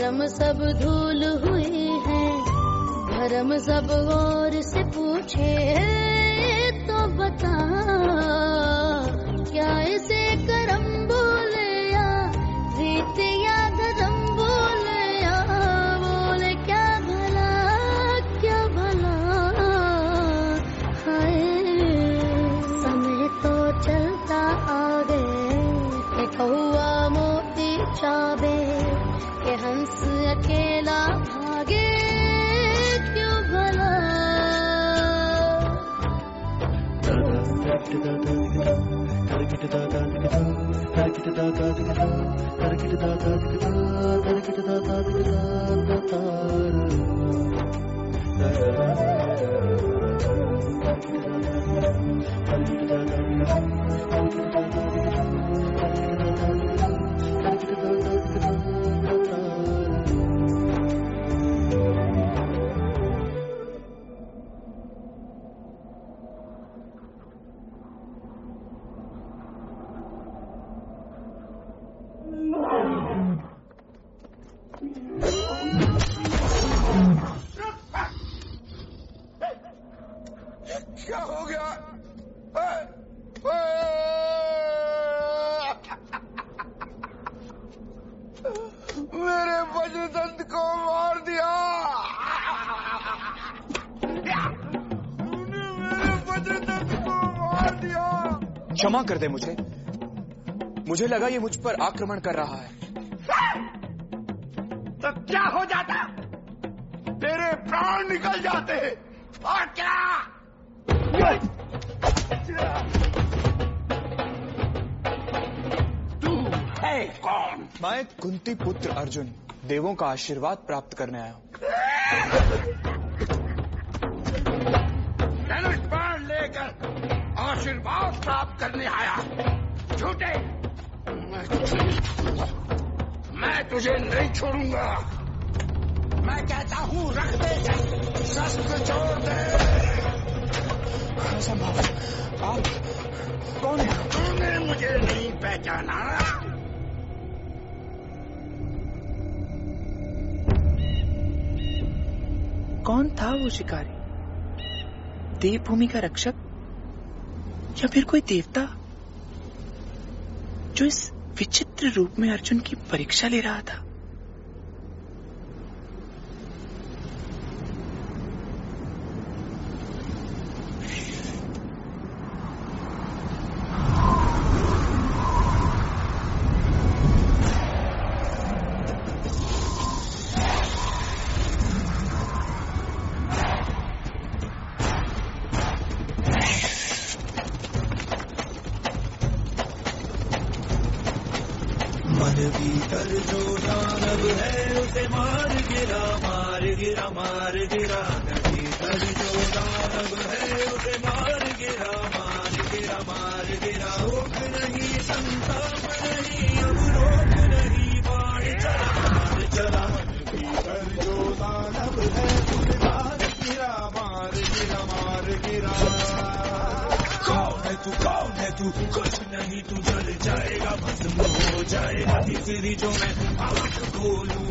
भरम सब धूल हुई है, भरम सब और से पूछे तो बता, क्या इसे करम बोले या रीत या धर्म बोले, या बोले क्या भला हाय। समय तो चलता आगे के कौआ मोती चाबे, के हंस अकेला भागे क्यों भला। क्या हो गया? मेरे वज्रदंत को मार दिया, मेरे वज्रदंत को मार दिया। क्षमा कर दे मुझे लगा ये मुझ पर आक्रमण कर रहा है। तो क्या हो जाता? तेरे प्राण निकल जाते और क्या? तू है कौन? मैं कुंती पुत्र अर्जुन, देवों का आशीर्वाद प्राप्त करने आया हूँ। धनुष बाण लेकर आशीर्वाद प्राप्त करने आया? झूठे! मैं तुझे नहीं छोड़ूंगा। मैं कहता हूँ रख दे, शस्त्र छोड़ दे। आप कौन है? तूने मुझे नहीं पहचाना? कौन था वो शिकारी? देवभूमि का रक्षक या फिर कोई देवता जो इस विचित्र रूप में अर्जुन की परीक्षा ले रहा था? भीतर जो दानव है उसे मार गिरा भीतर जो दानव है उसे मार गिरा रोक नहीं संताप नहीं अवरोध नहीं बाढ़ चला भीतर जो दानव है उसे मार गिरा कौन है तू कुछ नहीं तू जल जाएगा भस्म हो जाएगा तीसरी जो मैं आवाज बोलूं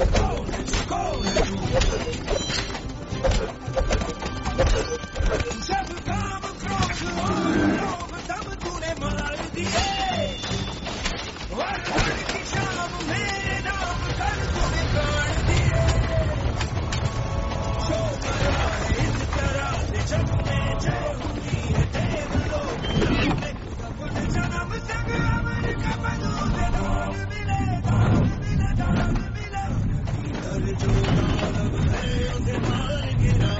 कौन है तू जब काम क्रोध और लोभ तब तूने मार दिए वर्षण की शाम मेरे नाम कर तूने प्राण दिए जो करा है इस तरह से जब मैं जय हुई है देव लोग जन्म संग अमर का बदूद दान मिले भीतर जो दानव है उसे मार गिरा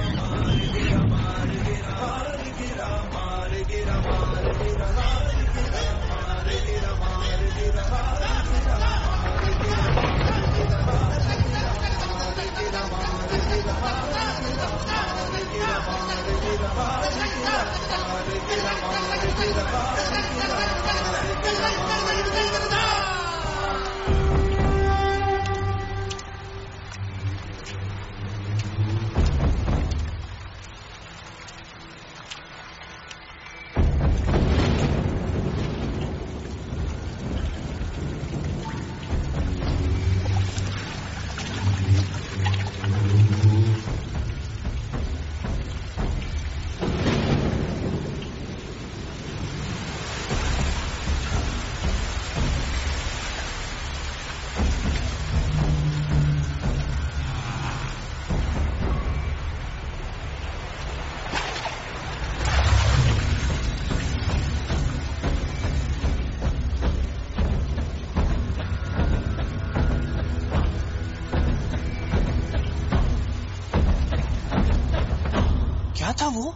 था वो?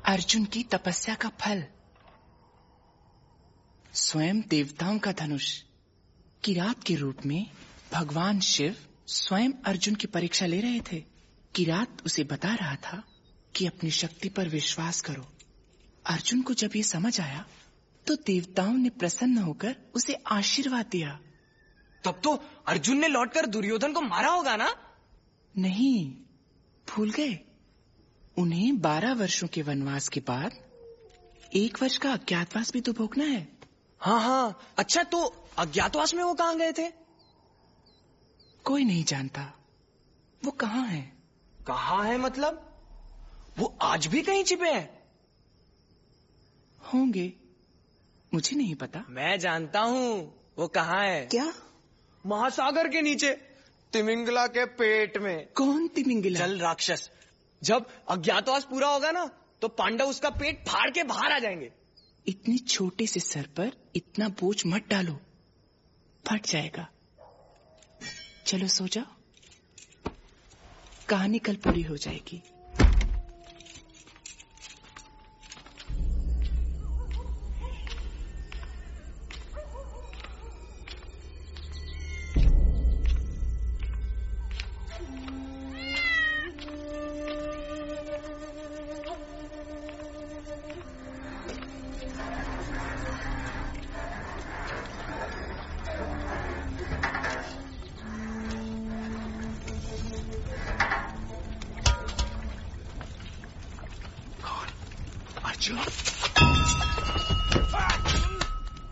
अर्जुन की तपस्या का फल। स्वयं देवताओं का धनुष। किरात के रूप में भगवान शिव स्वयं अर्जुन की परीक्षा ले रहे थे। किरात उसे बता रहा था कि अपनी शक्ति पर विश्वास करो। अर्जुन को जब ये समझ आया तो देवताओं ने प्रसन्न होकर उसे आशीर्वाद दिया। तब तो अर्जुन ने लौटकर दुर्योधन को मारा होगा ना? नहीं, भूल गए। उन्हें 12 वर्षों के वनवास के बाद 1 वर्ष का अज्ञातवास भी तो भोगना है। हाँ। अच्छा, तो अज्ञातवास में वो कहाँ गए थे? कोई नहीं जानता वो कहाँ है। कहाँ है मतलब? वो आज भी कहीं छिपे हैं? होंगे, मुझे नहीं पता। मैं जानता हूँ वो कहाँ है। क्या? महासागर के नीचे, तिमिंगला के पेट में। कौन तिमिंगला? जल राक्षस। जब अज्ञातवास पूरा होगा ना तो पांडव उसका पेट फाड़ के बाहर आ जाएंगे। इतने छोटे से सर पर इतना बोझ मत डालो, फट जाएगा। चलो सो जाओ, कहानी कल पूरी हो जाएगी।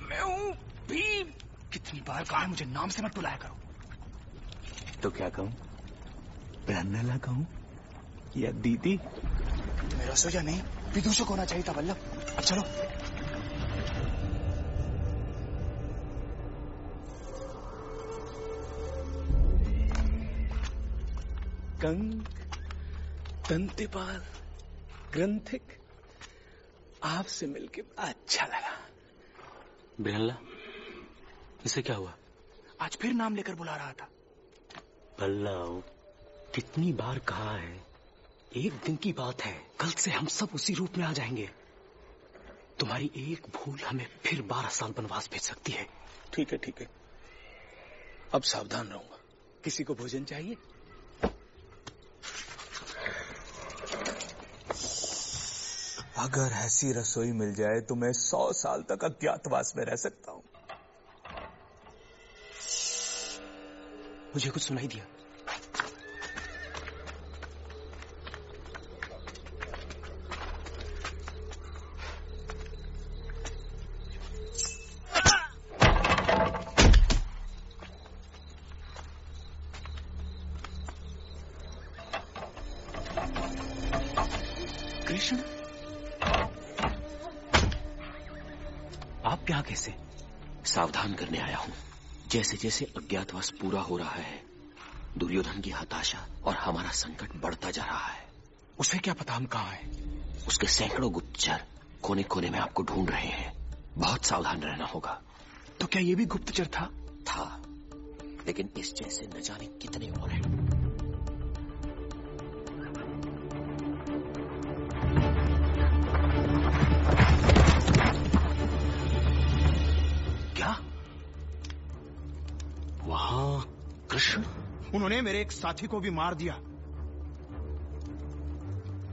मैं हूँ भीम। कितनी बार कहा मुझे नाम से मत बुलाया करो। तो क्या कहूँ? प्रणला कहूँ या दीदी? मेरा सोचा नहीं, विदूषक होना चाहिए था वल्लभ। अब चलो। कंक, दंतेपाल, ग्रंथिक, आपसे मिलके अच्छा लगा। बिरहल्ला, इसे क्या हुआ? आज फिर नाम लेकर बुला रहा था। पल्लव, कितनी बार कहा है, एक दिन की बात है, कल से हम सब उसी रूप में आ जाएंगे। तुम्हारी एक भूल हमें फिर 12 साल वनवास भेज सकती है। ठीक है, अब सावधान रहूंगा। किसी को भोजन चाहिए? अगर ऐसी रसोई मिल जाए तो मैं 100 साल तक अज्ञातवास में रह सकता हूं। मुझे कुछ सुनाई दिया। कृष्ण, आप यहाँ कैसे? सावधान करने आया हूँ। जैसे जैसे अज्ञातवास पूरा हो रहा है, दुर्योधन की हताशा और हमारा संकट बढ़ता जा रहा है। उसे क्या पता हम कहाँ हैं? उसके सैकड़ों गुप्तचर कोने कोने में आपको ढूंढ रहे हैं। बहुत सावधान रहना होगा। तो क्या ये भी गुप्तचर था? लेकिन इस जैसे न जाने कितने और हैं। क्या? वहां कृष्ण? उन्होंने मेरे एक साथी को भी मार दिया।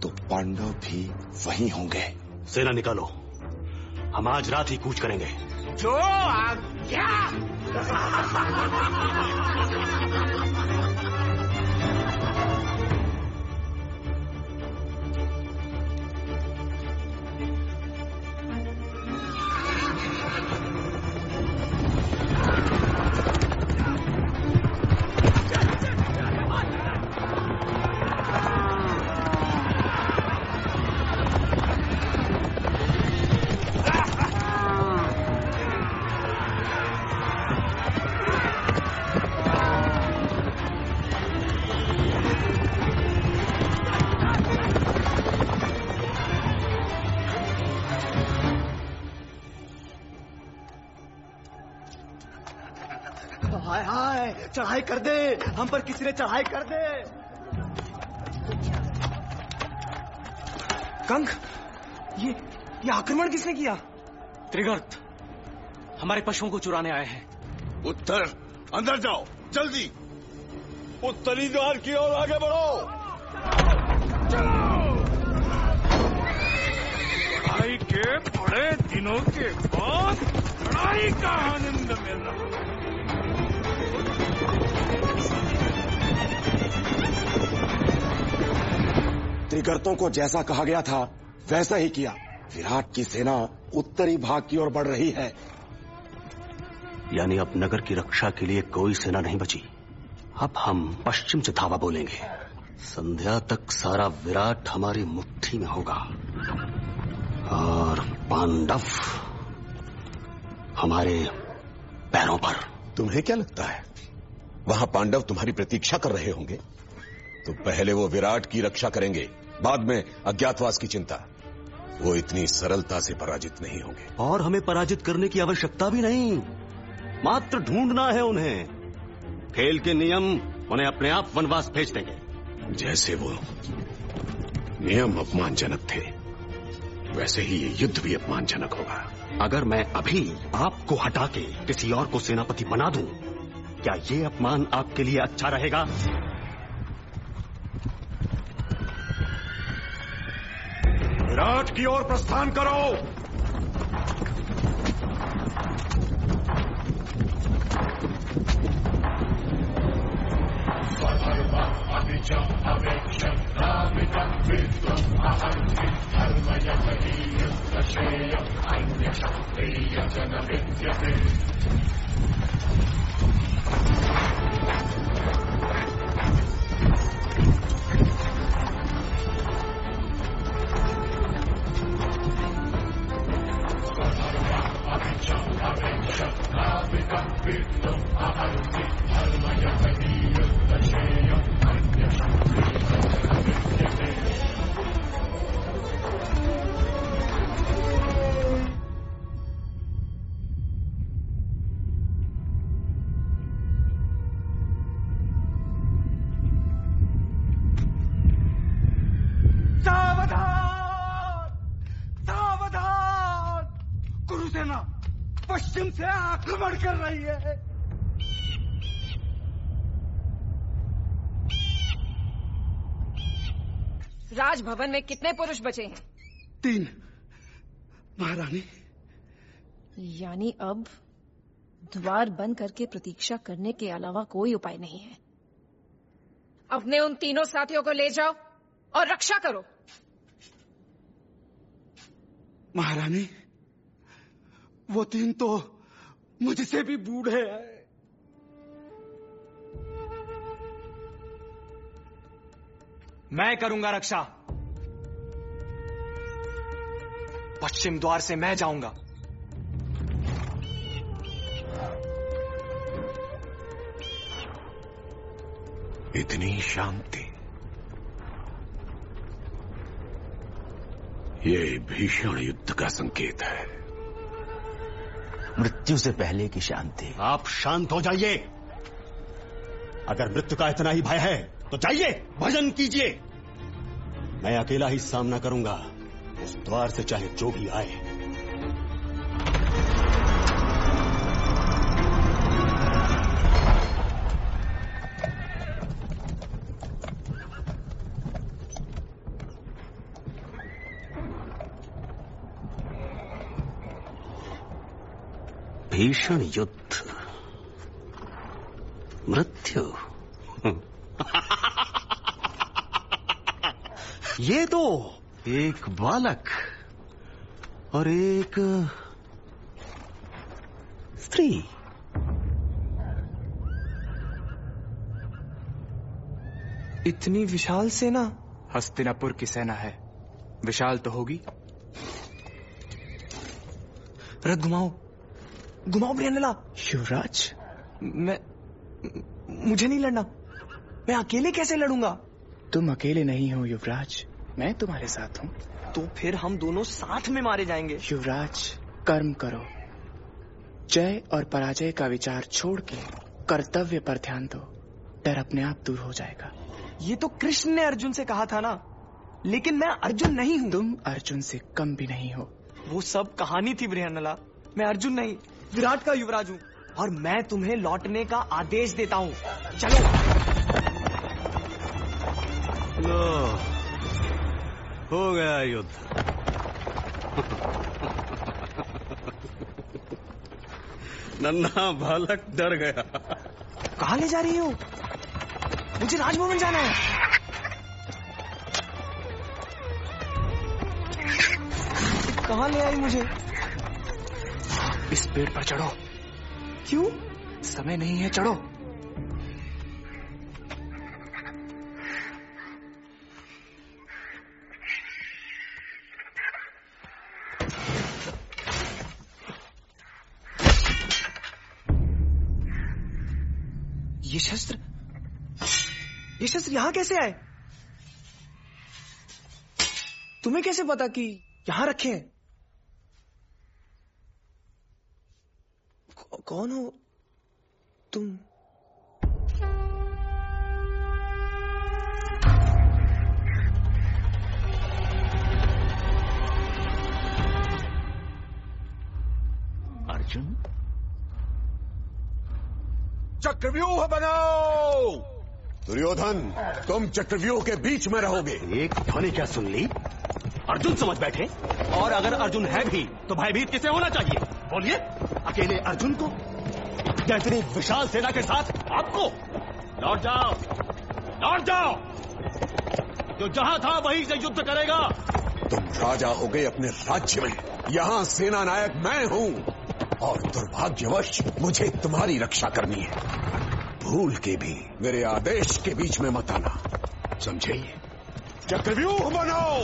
तो पांडव भी वहीं होंगे। सेना निकालो, हम आज रात ही कूच करेंगे। जो आज्ञा। हाय, चढ़ाई कर दे, हम पर किसी ने चढ़ाई कर दे। कंक, ये आक्रमण किसने किया? त्रिगर्त हमारे पशुओं को चुराने आए हैं। उत्तर, अंदर जाओ जल्दी। उत्तरी द्वार की ओर आगे बढ़ो। लड़ाई के बड़े दिनों के बाद लड़ाई का आनंद मिल रहा है। त्रिगर्तों को जैसा कहा गया था वैसा ही किया। विराट की सेना उत्तरी भाग की ओर बढ़ रही है। यानी अब नगर की रक्षा के लिए कोई सेना नहीं बची। अब हम पश्चिम से धावा बोलेंगे। संध्या तक सारा विराट हमारी मुट्ठी में होगा और पांडव हमारे पैरों पर। तुम्हें क्या लगता है वहां पांडव तुम्हारी प्रतीक्षा कर रहे होंगे? तो पहले वो विराट की रक्षा करेंगे, बाद में अज्ञातवास की चिंता। वो इतनी सरलता से पराजित नहीं होंगे। और हमें पराजित करने की आवश्यकता भी नहीं, मात्र ढूंढना है उन्हें। खेल के नियम उन्हें अपने आप वनवास भेज देंगे। जैसे वो नियम अपमानजनक थे, वैसे ही ये युद्ध भी अपमानजनक होगा। अगर मैं अभी आपको हटा के किसी और को सेनापति बना दूं, क्या ये अपमान आपके लिए अच्छा रहेगा? विराट की ओर प्रस्थान करो। पश्चिम से आक्रमण कर रही है। राजभवन में कितने पुरुष बचे हैं? 3 महारानी। यानी अब द्वार बंद करके प्रतीक्षा करने के अलावा कोई उपाय नहीं है। अपने उन तीनों साथियों को ले जाओ और रक्षा करो। महारानी, वो 3 तो मुझसे भी बूढ़े हैं। मैं करूंगा रक्षा। पश्चिम द्वार से मैं जाऊंगा। इतनी शांति, ये भीषण युद्ध का संकेत है। मृत्यु से पहले की शांति। आप शांत हो जाइए। अगर मृत्यु का इतना ही भय है तो जाइए, भजन कीजिए। मैं अकेला ही सामना करूंगा, उस द्वार से चाहे जो भी आए। भीषण युद्ध, मृत्यु। ये तो एक बालक और एक स्त्री। इतनी विशाल सेना? हस्तिनापुर की सेना है, विशाल तो होगी। रथ घुमाओ, घुमाओ प्रियनला। युवराज, मुझे नहीं लड़ना। मैं अकेले कैसे लड़ूंगा? तुम अकेले नहीं हो युवराज, मैं तुम्हारे साथ हूं। तो फिर हम दोनों साथ में मारे जाएंगे। युवराज, कर्म करो। जय और पराजय का विचार छोड़ के कर्तव्य पर ध्यान दो। डर अपने आप दूर हो जाएगा। ये तो कृष्ण ने अर्जुन से कहा था ना, लेकिन मैं अर्जुन नहीं हूँ। तुम अर्जुन से कम भी नहीं हो। वो सब कहानी थी बृहन्नला। मैं अर्जुन नहीं, विराट का युवराज हूँ और मैं तुम्हें लौटने का आदेश देता हूँ। चलो। लो, हो गया युद्ध। नन्हा बालक डर गया। कहाँ ले जा रही हो? मुझे राजभवन जाना है। कहाँ ले आई मुझे? इस पेड़ पर चढ़ो। क्यों? समय नहीं है, चढ़ो। ये शस्त्र यहां कैसे आए? तुम्हें कैसे पता कि यहां रखे हैं? कौन हो तुम? अर्जुन, चक्रव्यूह बनाओ। दुर्योधन, तुम चक्रव्यूह के बीच में रहोगे। एक ध्वनि क्या सुन ली? अर्जुन समझ बैठे। और अगर अर्जुन है भी तो भयभीत किसे होना चाहिए? बोलिए। अकेले अर्जुन को या इतनी विशाल सेना के साथ आपको? लौट जाओ, लौट जाओ। जो जहां था वहीं से युद्ध करेगा। तुम राजा हो गए अपने राज्य में, यहाँ सेना नायक मैं हूँ और दुर्भाग्यवश मुझे तुम्हारी रक्षा करनी है। भूल के भी मेरे आदेश के बीच में मत आना, समझे? चक्रव्यूह बनाओ।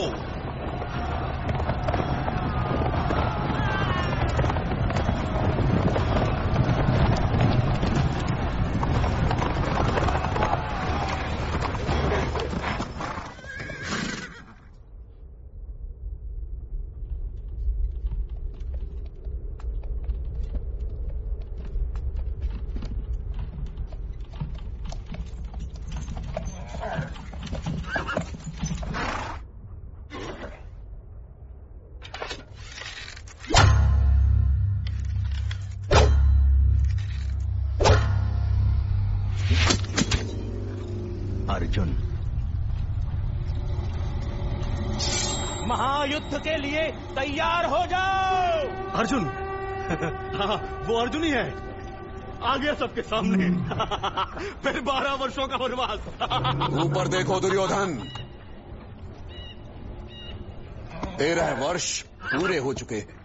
अर्जुन, महायुद्ध के लिए तैयार हो जाओ। अर्जुन। हाँ, वो अर्जुन ही है। आ गया सबके सामने। फिर 12 वर्षों का वनवास। ऊपर देखो दुर्योधन, 13 वर्ष पूरे हो चुके हैं।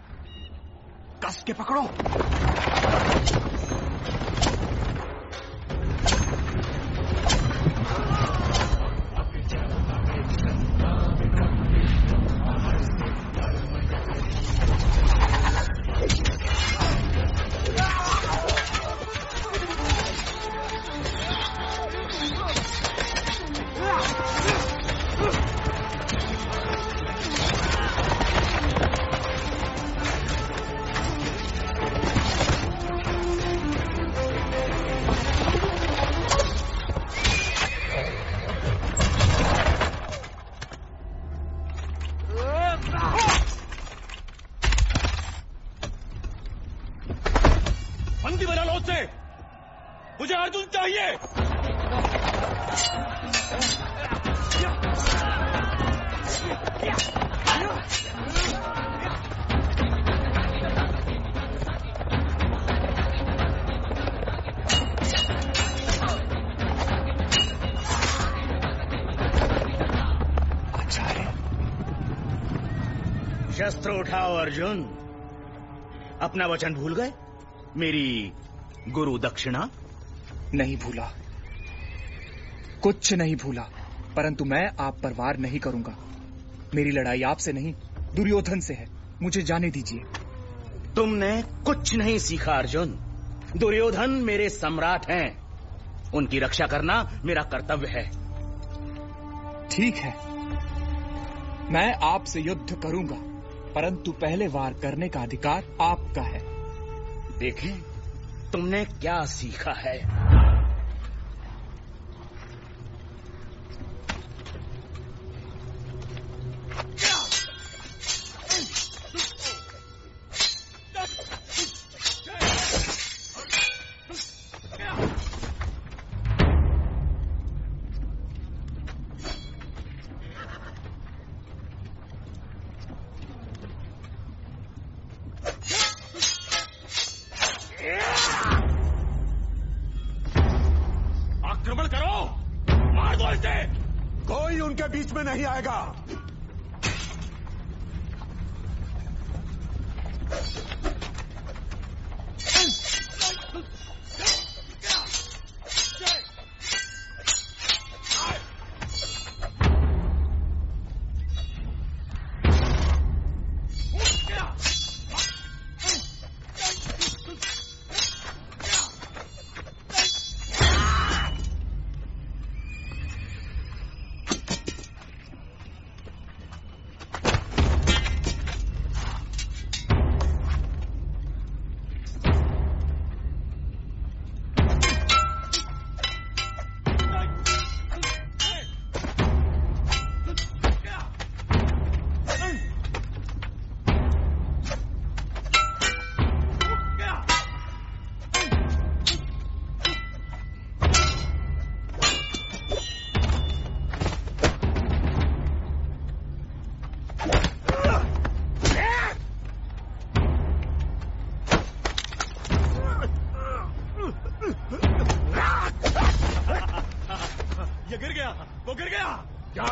कस के पकड़ो। बंदी बना लो उससे। मुझे अर्जुन चाहिए। शस्त्र उठाओ अर्जुन। अपना वचन भूल गए? मेरी गुरु दक्षिणा? नहीं भूला, कुछ नहीं भूला, परंतु मैं आप पर वार नहीं करूंगा। मेरी लड़ाई आपसे नहीं, दुर्योधन से है। मुझे जाने दीजिए। तुमने कुछ नहीं सीखा अर्जुन। दुर्योधन मेरे सम्राट हैं, उनकी रक्षा करना मेरा कर्तव्य है। ठीक है, मैं आपसे युद्ध करूंगा, परंतु पहले वार करने का अधिकार आपका है। देखें तुमने क्या सीखा है। कोई उनके बीच में नहीं आएगा।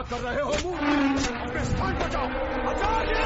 कर रहे हो मुंह? अपने स्थान पर जाओ। आचार्य!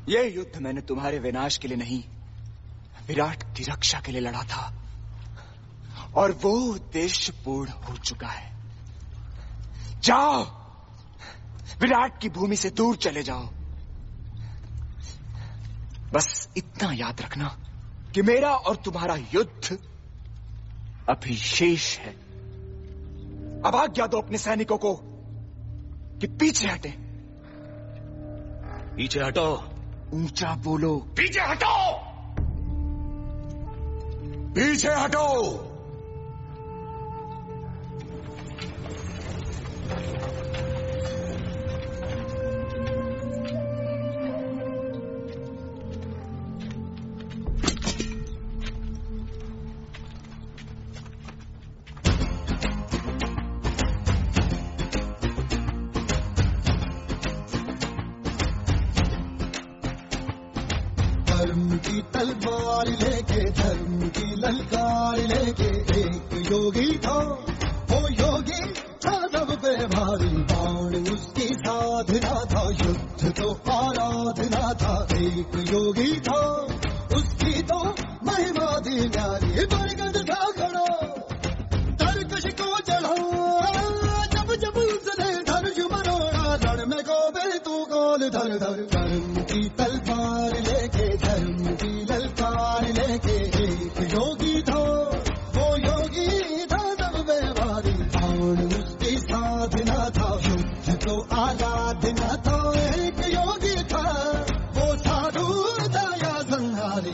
ये युद्ध मैंने तुम्हारे विनाश के लिए नहीं, विराट की रक्षा के लिए लड़ा था, और वो उद्देश्य पूर्ण हो चुका है। जाओ, विराट की भूमि से दूर चले जाओ। बस इतना याद रखना कि मेरा और तुम्हारा युद्ध अभी शेष है। अब आज्ञा दो अपने सैनिकों को कि पीछे हटे। पीछे हटो। ऊंचा बोलो। पीछे हटो। पीछे हटो। धर्म की तलवार लेके, धर्म की ललकार लेके, एक योगी था, वो योगी था सब पे भारी। बाण उसकी साधना था, युद्ध तो आराधना था। एक योगी था, उसकी तो महिमा दी न्यारी। बरगद था खड़ा, तरकश को चढ़ा, जब जब उसने धनुष मरोड़ा, रण में गोबे तू गोल धर धर। धर्म की तलवार लेके, धर्म की ललकार लेके, एक योगी था, वो योगी था सब व्यवहारी। बाण उसकी साधना था, युद्ध तो आराधना था। एक योगी था, वो साधु था या संहारी।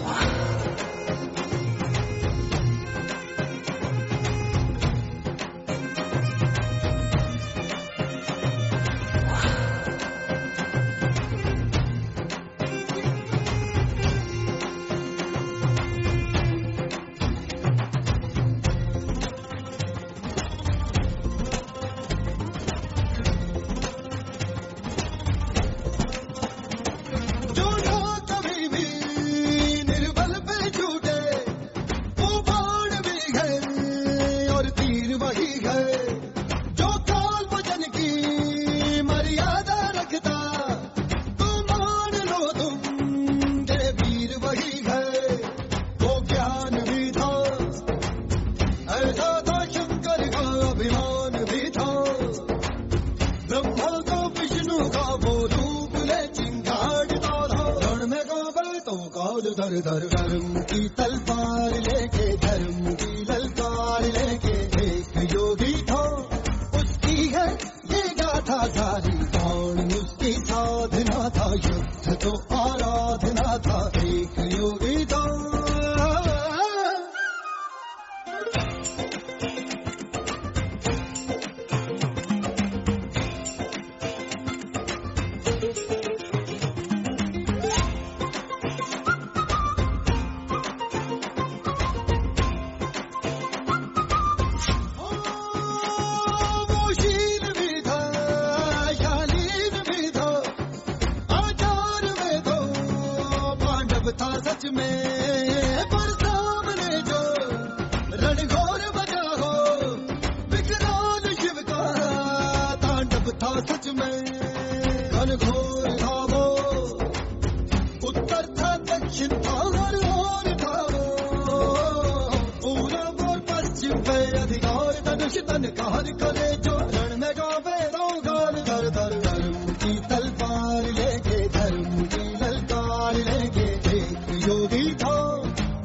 दर दर धर्म की तलवार लेके, धर्म की ललकार लेके एक योगी था, उसकी है ये गाथा सारी। बाण उसकी साधना था, युद्ध तो आराधना था, एक योगी था। सच में पर सामने जो रणघोर बजा हो, विकराल शिव का तांडव था सच में। घनघोर था वो, उत्तर था दक्षिण था, हर ओर था वो, पूरब और पश्चिम पे अधिकार धनुष तनकार करे जो, रण में गावे दो गान धर धर। धर्म की तलवार लेके, धर्म की ललकार लेके योगी था,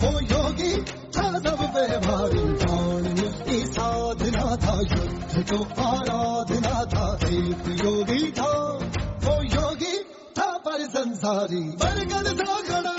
वो योगी था सब पे भारी। बाण उसकी साधना था, युद्ध तो आराधना था, एक योगी था, वो योगी था पर संसारी। बरगद था खड़ा